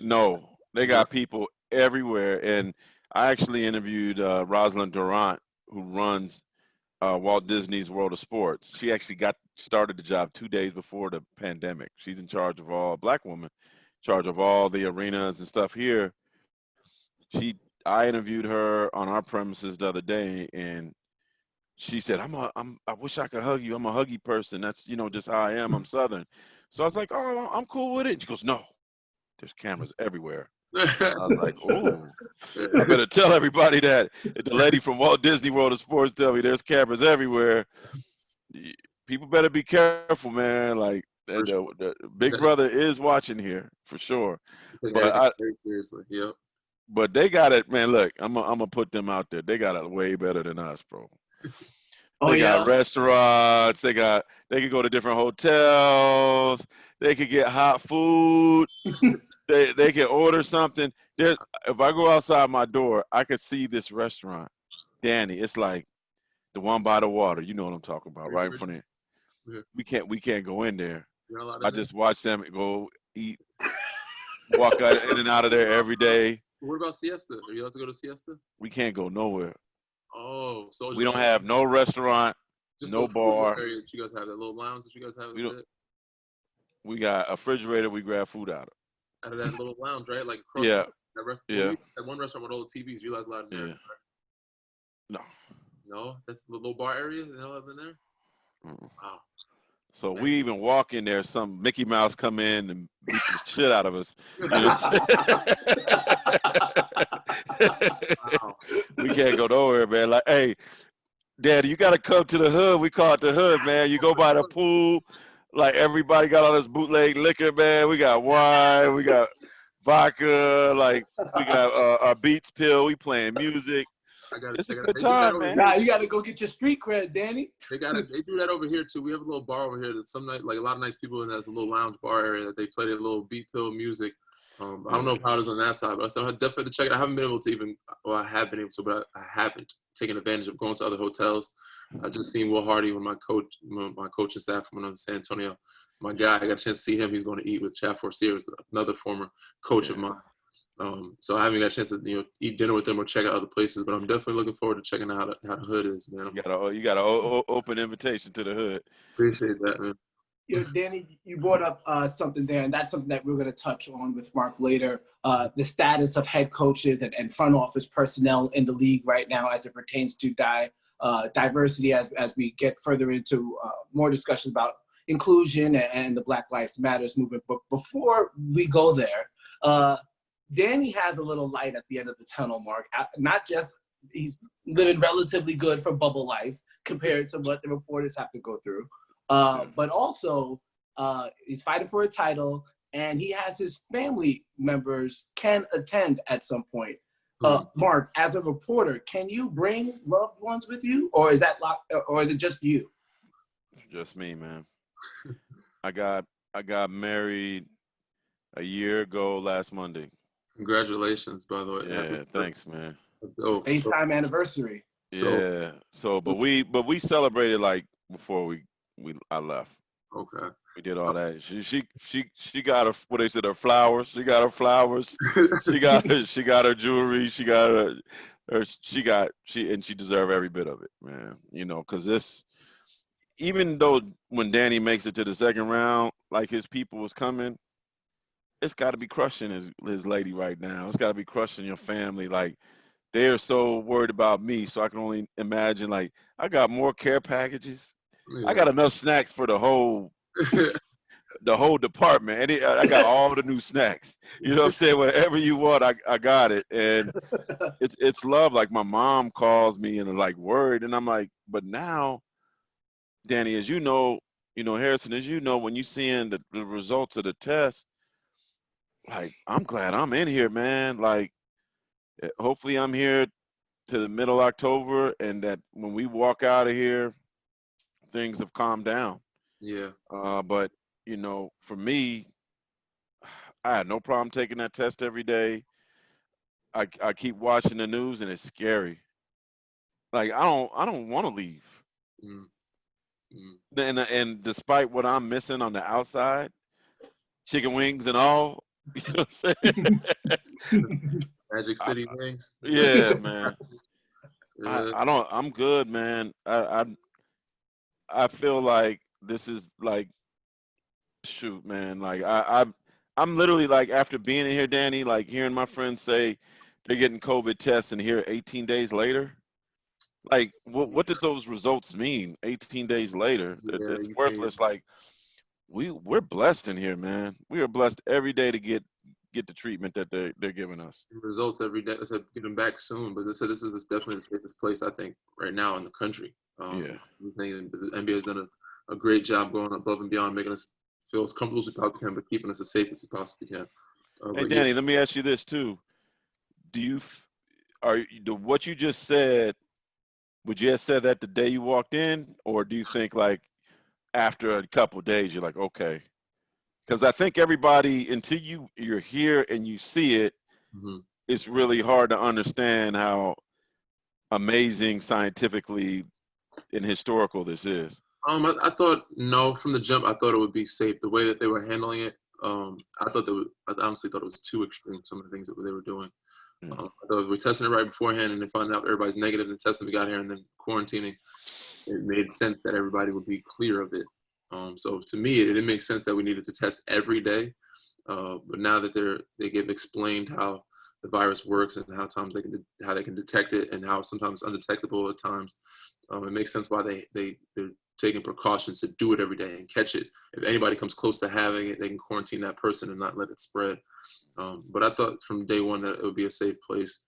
No, they got people everywhere. And I actually interviewed Rosalind Durant, who runs Walt Disney's World of Sports. She actually started the job 2 days before the pandemic. She's in charge of all, black woman, in charge of all the arenas and stuff here. I interviewed her on our premises the other day, and she said, I wish I could hug you. I'm a huggy person. That's, just how I am. I'm Southern. So I was like, oh, I'm cool with it. And she goes, no, there's cameras everywhere. I was like, oh, I better tell everybody that. If the lady from Walt Disney World of Sports tell me there's cameras everywhere, people better be careful, man. Like, the Big Brother is watching here for sure. But very seriously, yep. But they got it, man. Look, I'm gonna put them out there. They got it way better than us, bro. They got restaurants. They can go to different hotels. They could get hot food. They can order something. If I go outside my door, I could see this restaurant. Danny, it's like the one by the water. You know what I'm talking about, right in front of you. We can't go in there. I just watch them go eat, walk in and out of there every day. What about siesta? Are you allowed to go to siesta? We can't go nowhere. Oh, so we don't have no restaurant, just no bar. Area that you guys have, that little lounge that you guys have. We got a refrigerator. We grab food out of that little lounge, right? Like across that restaurant. That one restaurant with all the TVs. You guys allowed in there? Yeah. No, that's the little bar area. They allowed in there. Wow. So we even walk in there, some Mickey Mouse come in and beat the shit out of us. Wow. We can't go nowhere, man. Like, hey, Daddy, you got to come to the hood. We call it the hood, man. You go by the pool. Like, everybody got all this bootleg liquor, man. We got wine. We got vodka. Like, we got our Beats pill. We playing music. It's a good time, man. Nah, you got to go get your street cred, Danny. They do that over here too. We have a little bar over here that some night, like a lot of nice people in that's a little lounge bar area that they play their little beat pill music. I don't know how it is on that side, but I said I definitely check it. I haven't been able to I have been able to, but I haven't taken advantage of going to other hotels. I just seen Will Hardy when my coaching staff when I was in San Antonio. My guy, I got a chance to see him. He's going to eat with Chad Forcier, another former coach of mine. So I haven't got a chance to eat dinner with them or check out other places, but I'm definitely looking forward to checking out how the hood is, man. You got an open invitation to the hood. Appreciate that, man. Danny, you brought up something there, and that's something that we're going to touch on with Marc later. The status of head coaches and front office personnel in the league right now as it pertains to diversity as we get further into more discussions about inclusion and the Black Lives Matters movement. But before we go there, Danny has a little light at the end of the tunnel, Marc. Not just he's living relatively good for bubble life compared to what the reporters have to go through. But also, he's fighting for a title, and he has his family members can attend at some point. Marc, as a reporter, can you bring loved ones with you, or is it just you? Just me, man. I got married a year ago last Monday. Congratulations, by the way. Yeah, thanks, man. FaceTime anniversary. But we celebrated like before I left. Okay. We did all that. She got her flowers. She got her flowers. she got her jewelry. She deserved every bit of it, man. You know, because even though when Danny makes it to the second round, like his people was coming, it's got to be crushing his lady right now. It's got to be crushing your family. Like, they are so worried about me, so I can only imagine, like, I got more care packages. Yeah. I got enough snacks for the whole department. And I got all the new snacks. You know what I'm saying? Whatever you want, I got it. And it's love. Like, my mom calls me and like worried, and I'm like, but now, Danny, as you know, Harrison, as you know, when you seeing the results of the test, like, I'm glad I'm in here, man. Like, hopefully I'm here to the middle of October, and that when we walk out of here, things have calmed down. Yeah. But, for me, I had no problem taking that test every day. I keep watching the news, and it's scary. Like, I don't want to leave. And despite what I'm missing on the outside, chicken wings and all, you know what I'm saying? Magic City wings. Yeah, man. Yeah. I'm good, man. I feel like this is like, shoot, man. Like, I'm literally, like, after being in here, Danny, like, hearing my friends say they're getting COVID tests and here 18 days later. Like, what does those results mean? 18 days later, it's worthless. Like, we're blessed in here, man. We are blessed every day to get the treatment that they're giving us. Results every day. I said get them back soon, but they said this is definitely the safest place, I think, right now in the country. Yeah. The NBA has done a great job going above and beyond, making us feel as comfortable as we possibly can, but keeping us as safe as we possibly can. Hey, Danny, let me ask you this too. What you just said, would you have said that the day you walked in, or do you think, like, after a couple of days you're like, okay? Because I think everybody, until you're here and you see it, it's really hard to understand how amazing scientifically and historical this is. I thought, no, from the jump, I thought it would be safe. The way that they were handling it, I honestly thought it was too extreme, some of the things that they were doing. I thought we were testing it right beforehand, and then finding out everybody's negative, and testing we got here, and then quarantining. It made sense that everybody would be clear of it. So to me, it didn't make sense that we needed to test every day. But now that they've explained how the virus works and how they can detect it and how sometimes it's undetectable at times, it makes sense why they're taking precautions to do it every day and catch it. If anybody comes close to having it, they can quarantine that person and not let it spread. But I thought from day one that it would be a safe place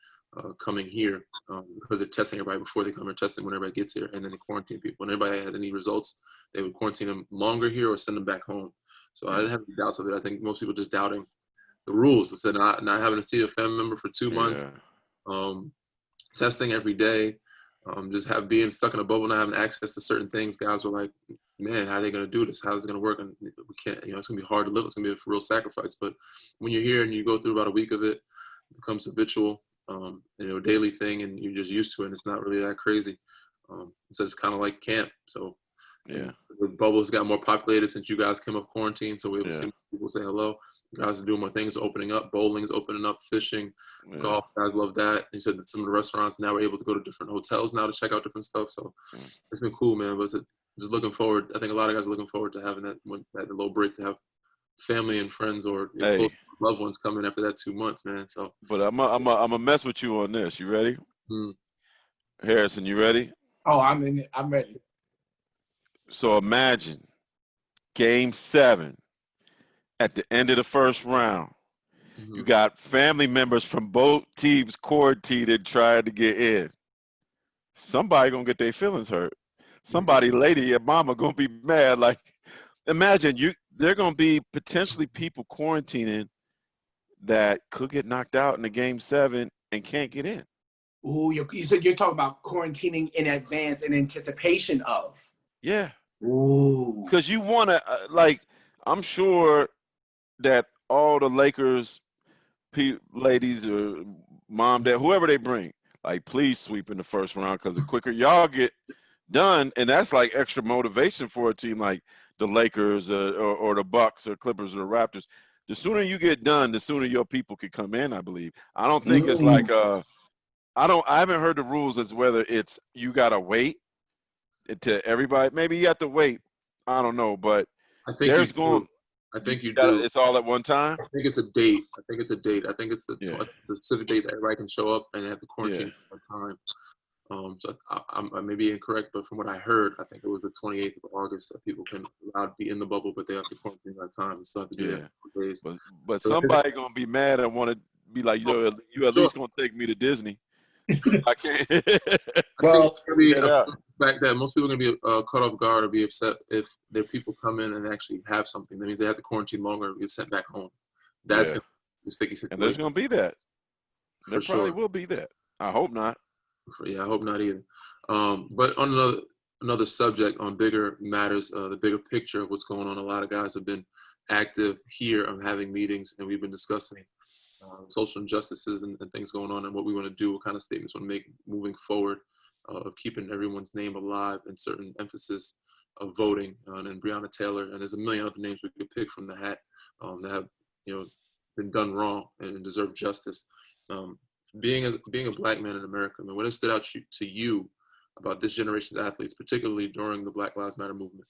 coming here because they're testing everybody before they come here, testing when everybody gets here, and then they quarantine people. When everybody had any results, they would quarantine them longer here or send them back home. So I didn't have any doubts of it. I think most people just doubting the rules. Instead of not having to see a family member for 2 months, testing every day, just being stuck in a bubble, not having access to certain things. Guys were like, man, how are they going to do this? How's it going to work? And we can't, it's going to be hard to live. It's going to be a real sacrifice. But when you're here and you go through about a week of it, it becomes habitual, daily thing, and you're just used to it. And it's not really that crazy. So it's kind of like camp. So yeah, the bubble's got more populated since you guys came off quarantine. So we have seen people say hello. Guys are doing more things, opening up. Bowling's opening up, fishing, golf. Guys love that. And you said that some of the restaurants now are able to go to different hotels now to check out different stuff. So it's been cool, man. But just looking forward. I think a lot of guys are looking forward to having that little break to have family and friends or close Hey, loved ones come in after that 2 months, man. So, but I'm a mess with you on this. You ready? mm, Harrison, you ready? Oh, I'm in it. I'm ready. So imagine Game 7 at the end of the first round. You mhm. got family members from both teams quarantined and trying to get in. Somebody gonna get their feelings hurt. Somebody, lady, your mama gonna be mad. Like, imagine there gonna be potentially people quarantining that could get knocked out in the Game 7 and can't get in. Ooh, you said you're talking about quarantining in advance in anticipation of. Yeah, Ooh. because you want to like. I'm sure that all the Lakers ladies or mom, dad, whoever they bring, like, please sweep in the first round, because the quicker y'all get done, and that's like extra motivation for a team like the Lakers or the Bucks or Clippers or the Raptors. The sooner you get done, the sooner your people can come in, I believe. I don't think it's like I haven't heard the rules as whether it's you gotta wait to everybody. Maybe you have to wait. I don't know, but I think you there's going do. I think you gotta, do. it's all at one time. I think it's a date. I think it's a date. I think it's Yeah, the specific date that everybody can show up and they have to yeah. quarantine at one time. So I may be incorrect, but from what I heard, I think it was the 28th of August that people can allowed to be in the bubble, but they have to quarantine that time. They still have to do that Yeah, in 4 days. but So it is, somebody gonna be mad and want to be like, you at sure. least gonna take me to Disney. I can't I think Well, it's going to be get out. the fact that most people are going to be caught off guard or be upset if their people come in and actually have something. That means they have to quarantine longer and get sent back home. That's Yeah, going to be a sticky and there's situation gonna be that. There for probably sure. will be that. I hope not. Yeah, I hope not either. But on another subject, on bigger matters, the bigger picture of what's going on, a lot of guys have been active here of having meetings, and we've been discussing social injustices and things going on and what we want to do, what kind of statements we want to make moving forward, of keeping everyone's name alive and certain emphasis of voting, and Breonna Taylor, and there's a million other names we could pick from the hat that have been done wrong and deserve justice. Um, being a black man in America, I mean, what has stood out to you about this generation's athletes, particularly during the Black Lives Matter movement?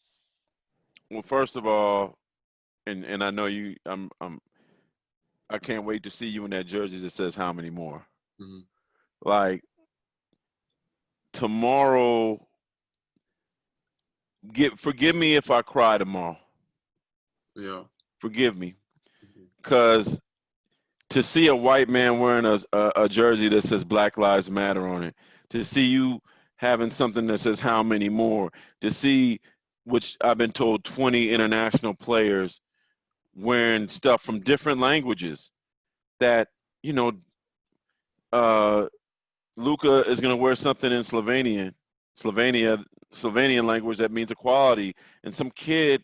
Well, first of all, and I know you. I can't wait to see you in that jersey that says how many more. Mm-hmm. Like tomorrow, forgive me if I cry tomorrow. Yeah. Forgive me, Mm-hmm. because to see a white man wearing a jersey that says Black Lives Matter on it, to see you having something that says how many more, to see, which I've been told, 20 international players wearing stuff from different languages that, you know, Luka is going to wear something in Slovenian language that means equality. And some kid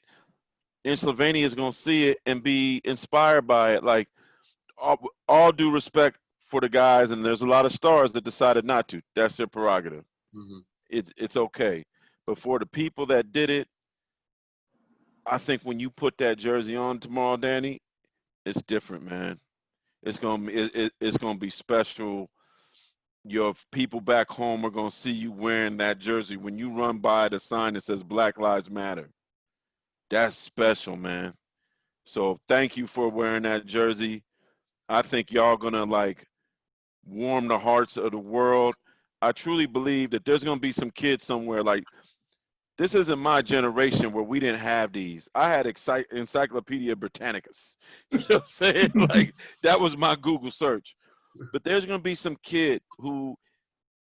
in Slovenia is going to see it and be inspired by it. Like, all due respect for the guys, and there's a lot of stars that decided not to. That's their prerogative. Mm-hmm. It's okay. But for the people that did it, I think when you put that jersey on tomorrow, Danny, it's different, man. It's gonna be special. Your people back home are gonna see you wearing that jersey when you run by the sign that says Black Lives Matter. That's special, man. So thank you for wearing that jersey. I think y'all gonna like warm the hearts of the world. I truly believe that there's gonna be some kids somewhere like, this isn't my generation where we didn't have these. I had Encyclopedia Britannicus. You know what I'm saying? Like, that was my Google search. But there's going to be some kid who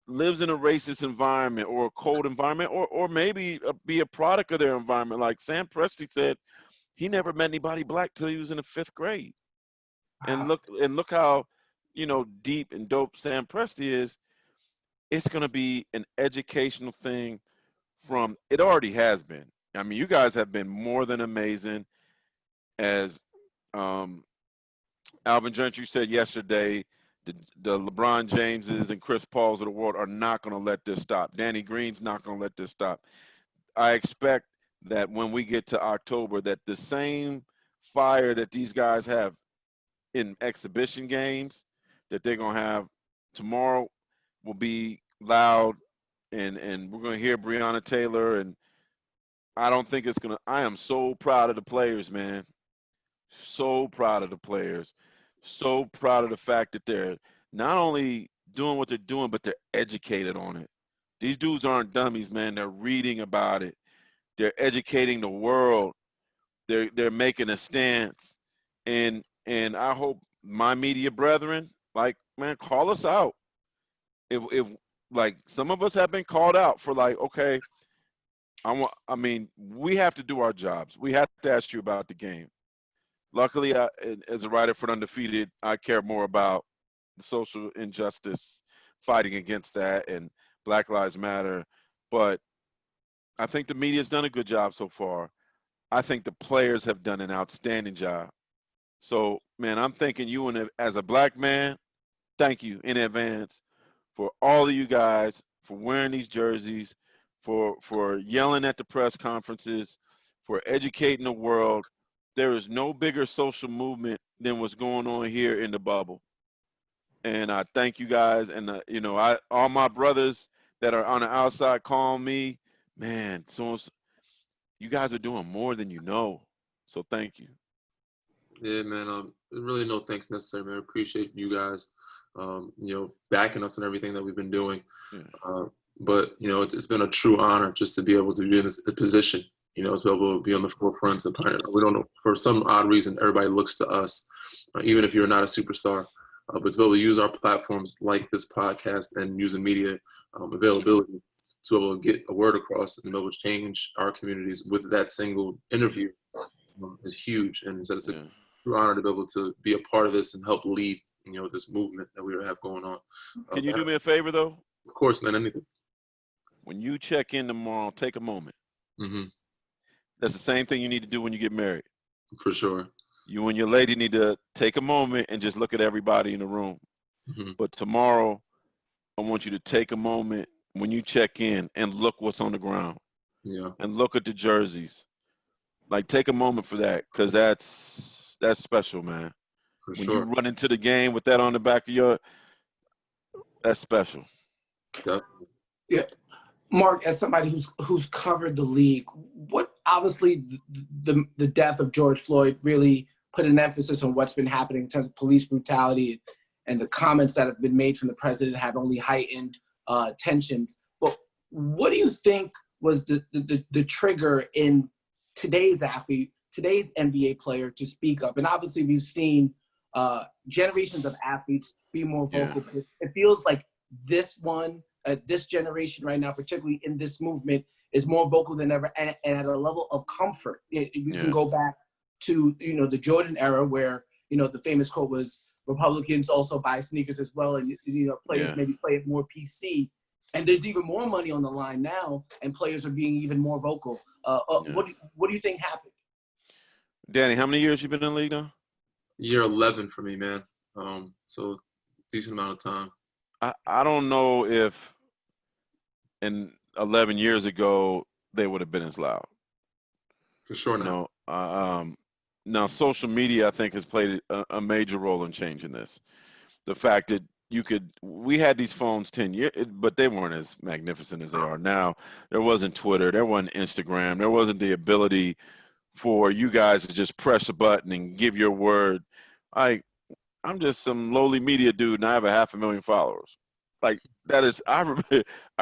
lives in a racist environment or a cold environment, or maybe be a product of their environment. Like Sam Presti said, he never met anybody black till he was in the 5th grade. And look how, deep and dope Sam Presti is. It's going to be an educational thing. It already has been. I mean, you guys have been more than amazing. As Alvin Gentry said yesterday, the LeBron Jameses and Chris Pauls of the world are not going to let this stop. Danny Green's not going to let this stop. I expect that when we get to October, that the same fire that these guys have in exhibition games that they're going to have tomorrow will be loud, and we're going to hear Breonna Taylor and I don't think it's gonna. I am so proud of the players, man. So proud of the players. So proud of the fact that they're not only doing what they're doing, but they're educated on it. These dudes aren't dummies, man. They're reading about it. They're educating the world. They're making a stance. And I hope my media brethren, like, man, call us out. If like some of us have been called out for like, okay, I mean, we have to do our jobs. We have to ask you about the game. Luckily, as a writer for Undefeated, I care more about the social injustice, fighting against that, and Black Lives Matter. But I think the media's done a good job so far. I think the players have done an outstanding job. So, man, I'm thanking you, and as a black man, thank you in advance for all of you guys for wearing these jerseys, for yelling at the press conferences, for educating the world. There is no bigger social movement than what's going on here in the bubble. And I thank you guys. And, you know, all my brothers that are on the outside calling me, man, so you guys are doing more than you know. So thank you. Yeah, man. Really no thanks necessary, man. Appreciate you guys, you know, backing us and everything that we've been doing. Yeah. But you know, it's been a true honor just to be able to be in this position. You know, to be able to be on the forefront of we don't know, for some odd reason, everybody looks to us, even if you're not a superstar. But to be able to use our platforms like this podcast and using media availability to be able to get a word across and be able to change our communities with that single interview is huge. And so it's a true honor to be able to be a part of this and help lead, you know, this movement that we have going on. Can you do me a favor, though? Of course, man, anything. When you check in tomorrow, take a moment. Mm-hmm. That's the same thing you need to do when you get married. For sure. You and your lady need to take a moment and just look at everybody in the room. Mm-hmm. But tomorrow, I want you to take a moment when you check in and look what's on the ground. Yeah. And look at the jerseys. Like, take a moment for that, because that's special, man. For When sure. you run into the game with that on the back of that's special. Definitely. Yeah. Marc, as somebody who's covered the league, what obviously the death of George Floyd really put an emphasis on what's been happening in terms of police brutality, and the comments that have been made from the president have only heightened tensions. But what do you think was the trigger in today's athlete, today's NBA player to speak up? And obviously we've seen generations of athletes be more vocal. Yeah. It feels like this generation right now, particularly in this movement, is more vocal than ever, and at a level of comfort. You can go back to, you know, the Jordan era where, you know, the famous quote was, Republicans also buy sneakers as well, and, you know, players maybe play it more PC. And there's even more money on the line now, and players are being even more vocal. What do you think happened? Danny, how many years you been in the league now? Year 11 for me, man. So decent amount of time. I don't know if in 11 years ago they would have been as loud. For sure not. No. Now, social media, I think, has played a major role in changing this. The fact that we had these phones 10 years, but they weren't as magnificent as they are now. There wasn't Twitter. There wasn't Instagram. There wasn't the ability for you guys to just press a button and give your word. I'm just some lowly media dude, and I have 500,000 followers. Like, that is, I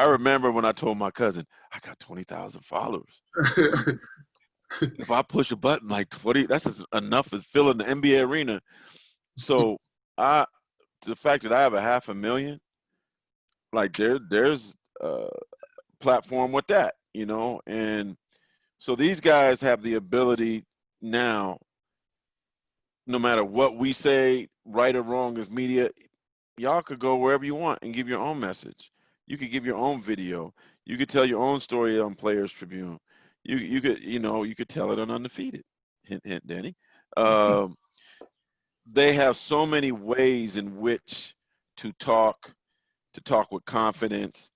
remember when I told my cousin, I got 20,000 followers. If I push a button like 20, that's enough to fill in the NBA arena. So the fact that I have 500,000, like there's a platform with that, you know? And so these guys have the ability now, no matter what we say, right or wrong as media, y'all could go wherever you want and give your own message. You could give your own video. You could tell your own story on Players Tribune. You could, you know, you could tell it on Undefeated. Hint, hint, Danny. They have so many ways in which to talk with confidence,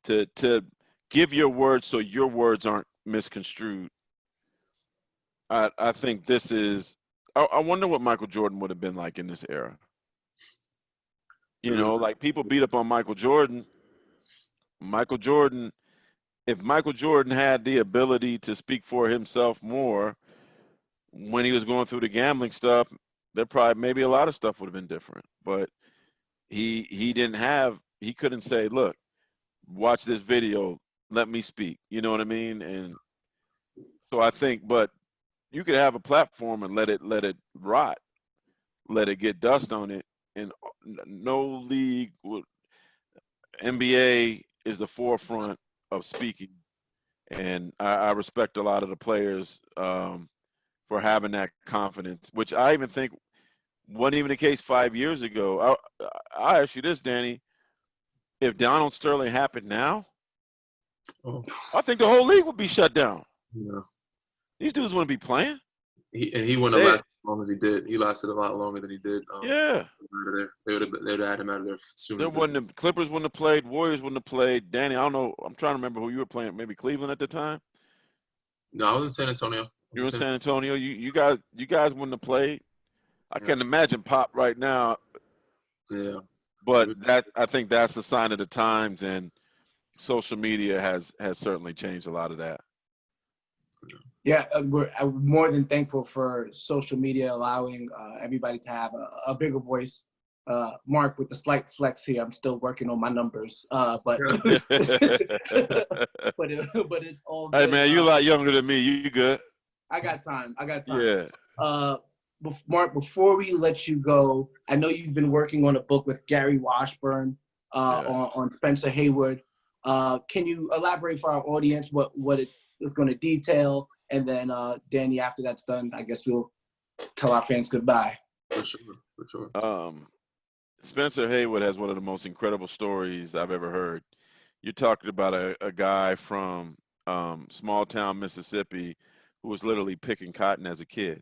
to give your words so your words aren't misconstrued. I think this is. I wonder what Michael Jordan would have been like in this era. You know, like, people beat up on Michael Jordan. Michael Jordan if Michael Jordan had the ability to speak for himself more when he was going through the gambling stuff, there probably maybe a lot of stuff would have been different. But he didn't have, he couldn't say, look, watch this video, let me speak. You know what I mean? And so I think, but you could have a platform and let it rot, let it get dust on it. And no league would, NBA is the forefront of speaking. And I respect a lot of the players for having that confidence, which I even think wasn't even the case 5 years ago. I ask you this, Danny. If Donald Sterling happened now, I think the whole league would be shut down. Yeah. These dudes wouldn't be playing. He wouldn't have lasted as long as he did. He lasted a lot longer than he did. Yeah. They would have had him out of there sooner. The Clippers wouldn't have played. Warriors wouldn't have played. Danny, I don't know. I'm trying to remember who you were playing. Maybe Cleveland at the time. No, I was in San Antonio. You were in San Antonio. You guys wouldn't have played. I can't imagine Pop right now. Yeah. But I think that's a sign of the times, and social media has certainly changed a lot of that. Yeah, we're more than thankful for social media allowing everybody to have a bigger voice. Marc, with the slight flex here, I'm still working on my numbers, but but it's all good. Hey man, you're a lot younger than me. You good? I got time. Yeah. Marc, before we let you go, I know you've been working on a book with Gary Washburn on Spencer Haywood. Can you elaborate for our audience what it is going to detail? And then, Danny, after that's done, I guess we'll tell our fans goodbye. For sure. Spencer Haywood has one of the most incredible stories I've ever heard. You're talking about a guy from small town Mississippi who was literally picking cotton as a kid.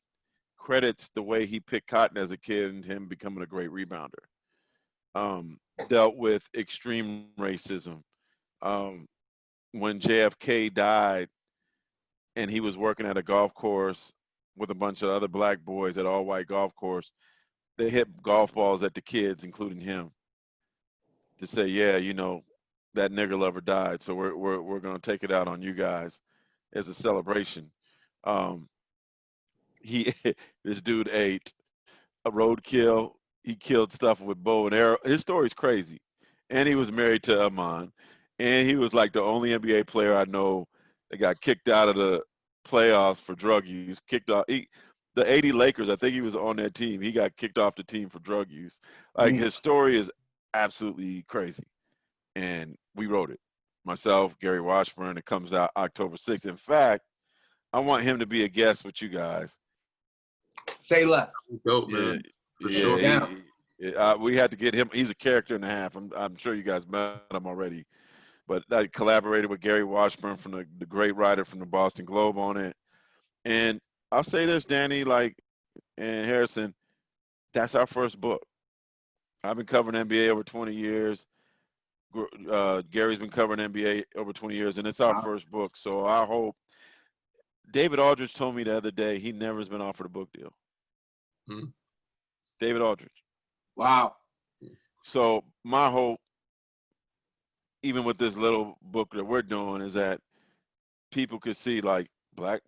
Credits the way he picked cotton as a kid and him becoming a great rebounder. Dealt with extreme racism. When JFK died and he was working at a golf course with a bunch of other black boys at all white golf course, they hit golf balls at the kids, including him, to say, yeah, you know, that nigger lover died, so we're going to take it out on you guys as a celebration. This dude ate a roadkill. He killed stuff with bow and arrow. His story's crazy. And he was married to Amon. And he was like the only NBA player I know that got kicked out of the playoffs for drug use. Kicked off. The 80 Lakers, I think he was on that team. He got kicked off the team for drug use. Like, his story is absolutely crazy. And we wrote it. Myself, Gary Washburn. It comes out October 6th. In fact, I want him to be a guest with you guys. Say less. Dope, man. For sure. We had to get him. He's a character and a half. I'm sure you guys met him already. But I collaborated with Gary Washburn from the great writer from the Boston Globe on it. And I'll say this, Danny, and Harrison, that's our first book. I've been covering NBA over 20 years. Gary's been covering NBA over 20 years, and it's our first book. So I hope. David Aldridge told me the other day he never has been offered a book deal. David Aldridge. Wow. So my hope, even with this little book that we're doing, is that people could see like black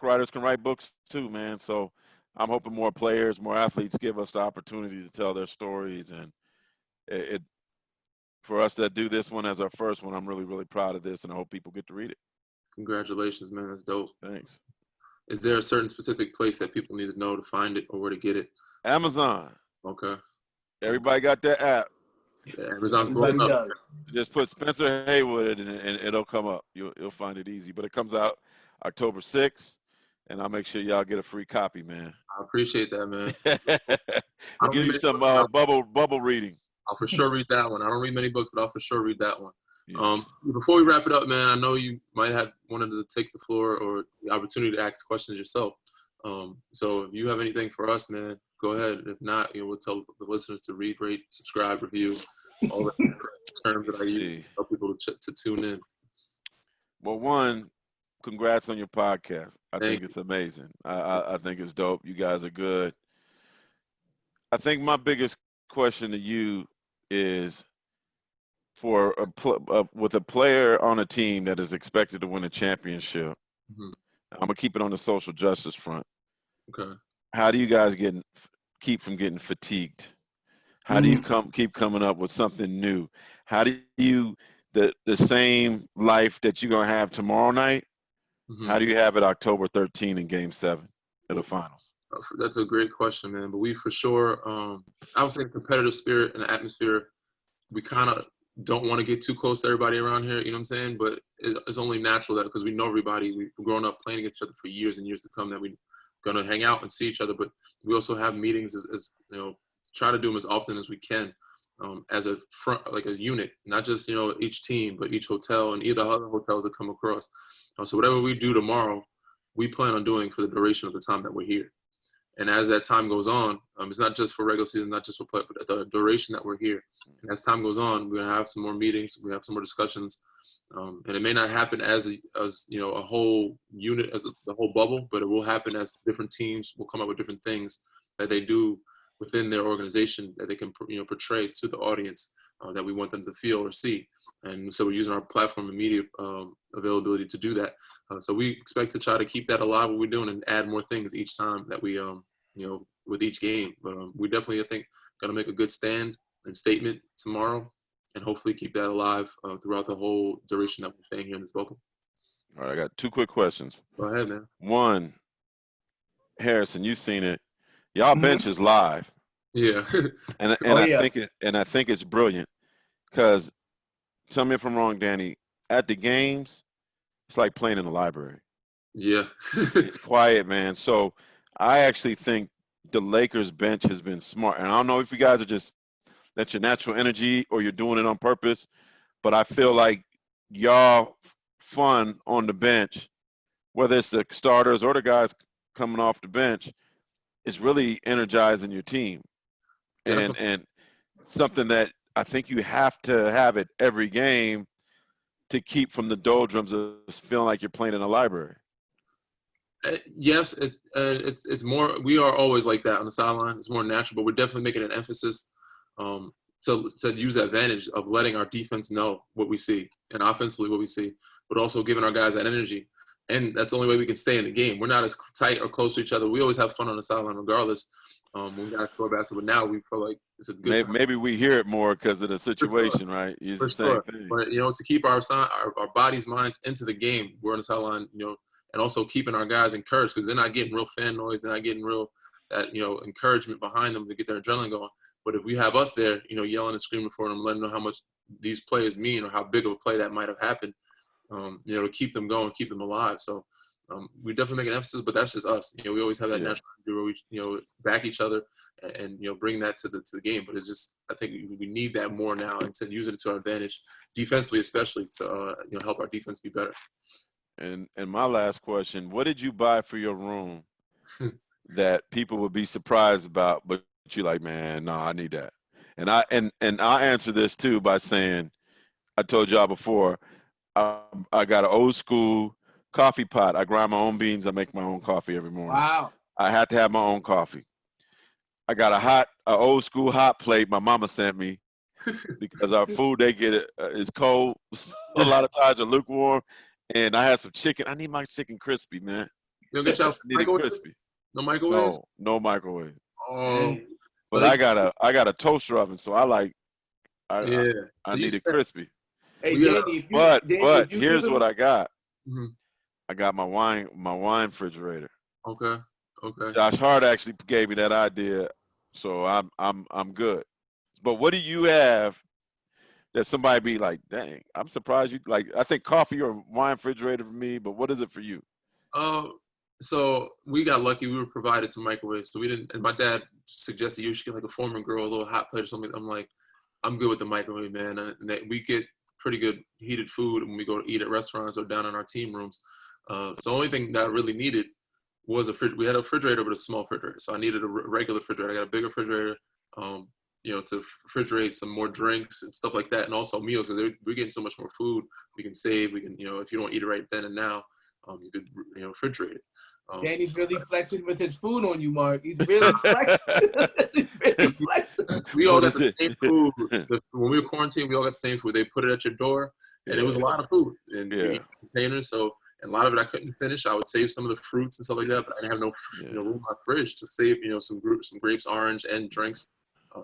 writers can write books too, man. So I'm hoping more players, more athletes give us the opportunity to tell their stories, and it for us to do this one as our first one, I'm really, really proud of this, and I hope people get to read it. Congratulations, man. That's dope. Thanks. Is there a certain specific place that people need to know to find it or where to get it? Amazon. Okay. Everybody got that app. Yeah, Amazon's blowing up. Just put Spencer Haywood and it'll come up. You'll find it easy. But it comes out October 6th, and I'll make sure y'all get a free copy, man. I appreciate that, man. I'll give you some bubble reading. I'll for sure read that one. I don't read many books, but I'll for sure read that one. Yeah. Before we wrap it up, man, I know you might have wanted to take the floor or the opportunity to ask questions yourself. So if you have anything for us, man, go ahead. If not, we'll tell the listeners to read, rate, subscribe, review, all the terms that I use to tell people to tune in. Well, one, congrats on your podcast. I think it's amazing. I think it's dope. You guys are good. I think my biggest question to you is, for with a player on a team that is expected to win a championship. Mm-hmm. I'm gonna keep it on the social justice front. Okay. How do you guys keep from getting fatigued? How do you keep coming up with something new? How do you the same life that you're gonna have tomorrow night? Mm-hmm. How do you have it October 13 in Game 7 of the finals? That's a great question, man. But we for sure, I would say competitive spirit and atmosphere, we kind of don't want to get too close to everybody around here, you know what I'm saying? But it's only natural that because we know everybody, we've grown up playing against each other for years and years to come, that we're going to hang out and see each other. But we also have meetings as you know, try to do them as often as we can, as a front, like a unit, not just, you know, each team, but each hotel and either other hotels that come across. So whatever we do tomorrow, we plan on doing for the duration of the time that we're here. And as that time goes on, it's not just for regular season, not just for play, but the duration that we're here. And as time goes on, we're gonna have some more meetings, we have some more discussions, and it may not happen as you know, a whole unit, as the whole bubble, but it will happen as different teams will come up with different things that they do within their organization that they can, you know, portray to the audience that we want them to feel or see. And so we're using our platform and media availability to do that. So we expect to try to keep that alive, what we're doing, and add more things each time that we, you know, with each game. But we definitely, I think, going to make a good stand and statement tomorrow, and hopefully keep that alive throughout the whole duration that we're staying here in this bubble. All right, I got 2 quick questions. Go ahead, man. One, Harrison, you've seen it. Y'all bench is live. Yeah. And I think it's brilliant because, tell me if I'm wrong, Danny, at the games, it's like playing in the library. Yeah. It's quiet, man. So I actually think the Lakers bench has been smart. And I don't know if you guys are just that's your natural energy or you're doing it on purpose, but I feel like y'all fun on the bench, whether it's the starters or the guys coming off the bench, is really energizing your team. And something that I think you have to have it every game to keep from the doldrums of feeling like you're playing in a library. Yes, it's more. We are always like that on the sideline. It's more natural, but we're definitely making an emphasis to use the advantage of letting our defense know what we see and offensively what we see, but also giving our guys that energy. And that's the only way we can stay in the game. We're not as tight or close to each other. We always have fun on the sideline regardless. When we got to score basketball, now we feel like it's a good time. Maybe we hear it more because of the situation, right? It's the same thing. But, you know, to keep our bodies, minds into the game, we're on the sideline, you know, and also keeping our guys encouraged because they're not getting real fan noise. They're not getting real, you know, encouragement behind them to get their adrenaline going. But if we have us there, you know, yelling and screaming for them, letting them know how much these players mean or how big of a play that might have happened, you know, to keep them going, keep them alive. So we definitely make an emphasis, but that's just us. You know, we always have that natural where we, you know, back each other and you know, bring that to the game. But it's just, I think we need that more now and to use it to our advantage, defensively especially, to you know, help our defense be better. And my last question: what did you buy for your room that people would be surprised about, but you like, man, no, I need that? And I answer this too by saying, I told y'all before, I got an old school coffee pot. I grind my own beans. I make my own coffee every morning. Wow. I had to have my own coffee. I got an old school hot plate my mama sent me because our food they get is cold. A lot of times are lukewarm. And I had some chicken. I need my chicken crispy, man. You get your crispy. No microwaves? No microwave. Oh. But I got a toaster oven, so I need it crispy. Hey, Danny, but here's what I got. Mm-hmm. I got my wine refrigerator. Okay. Josh Hart actually gave me that idea, so I'm good. But what do you have that somebody be like, dang, I'm surprised you like? I think coffee or wine refrigerator for me, but what is it for you? So we got lucky. We were provided some microwaves, so we didn't. And my dad suggested you should get like a Foreman grill, a little hot plate or something. I'm like, I'm good with the microwave, man. And we get pretty good heated food when we go to eat at restaurants or down in our team rooms. So the only thing that I really needed was a fridge. We had a refrigerator, but a small refrigerator. So I needed a regular refrigerator. I got a bigger refrigerator, you know, to refrigerate some more drinks and stuff like that. And also meals, because we're getting so much more food. We can save. We can, you know, if you don't eat it right then and now, You could refrigerate it. Danny's really flexing with his food on you, Mark. He's really flexing. He's really flexing. We all got the same food. When we were quarantined, we all got the same food. They put it at your door, and it was a lot of food in containers. So a lot of it I couldn't finish. I would save some of the fruits and stuff like that, but I didn't have no room in my fridge to save some grapes, orange, and drinks.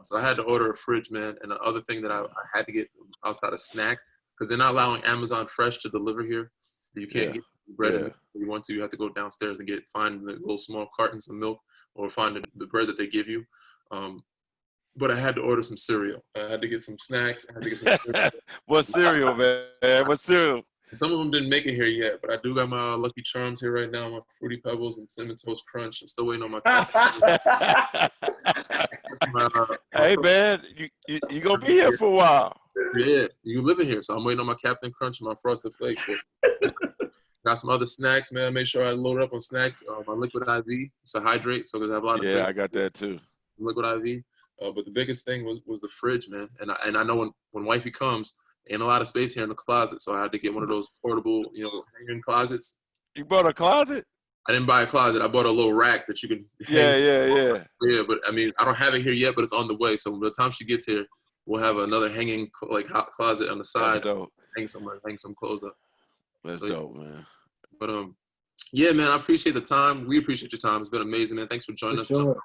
So I had to order a fridge, man. And the other thing that I had to get outside of snack, because they're not allowing Amazon Fresh to deliver here. You can't get bread if you want to. You have to go downstairs and find the little small cartons of milk or find the bread that they give you. But I had to order some cereal. I had to get some snacks. I had to get some cereal. What cereal, man? What cereal? Some of them didn't make it here yet, but I do got my Lucky Charms here right now, my Fruity Pebbles and Cinnamon Toast Crunch. I'm still waiting on my Hey, man, you going to be here for a while. Yeah, you living here, so I'm waiting on my Captain Crunch and my Frosted Flakes. Got some other snacks, man. I made sure I loaded up on snacks. My Liquid IV, it's a hydrate, so because I have a lot of I got that too. Liquid IV. But the biggest thing was the fridge, man. And I know when wifey comes, ain't a lot of space here in the closet, so I had to get one of those portable, hanging closets. You bought a closet? I didn't buy a closet. I bought a little rack that you can hang. Yeah, but I mean, I don't have it here yet, but it's on the way. So by the time she gets here, we'll have another hanging hot closet on the side. Hang some clothes up. That's dope, man. But yeah, man, I appreciate the time. We appreciate your time. It's been amazing, man. Thanks for joining us. Sure.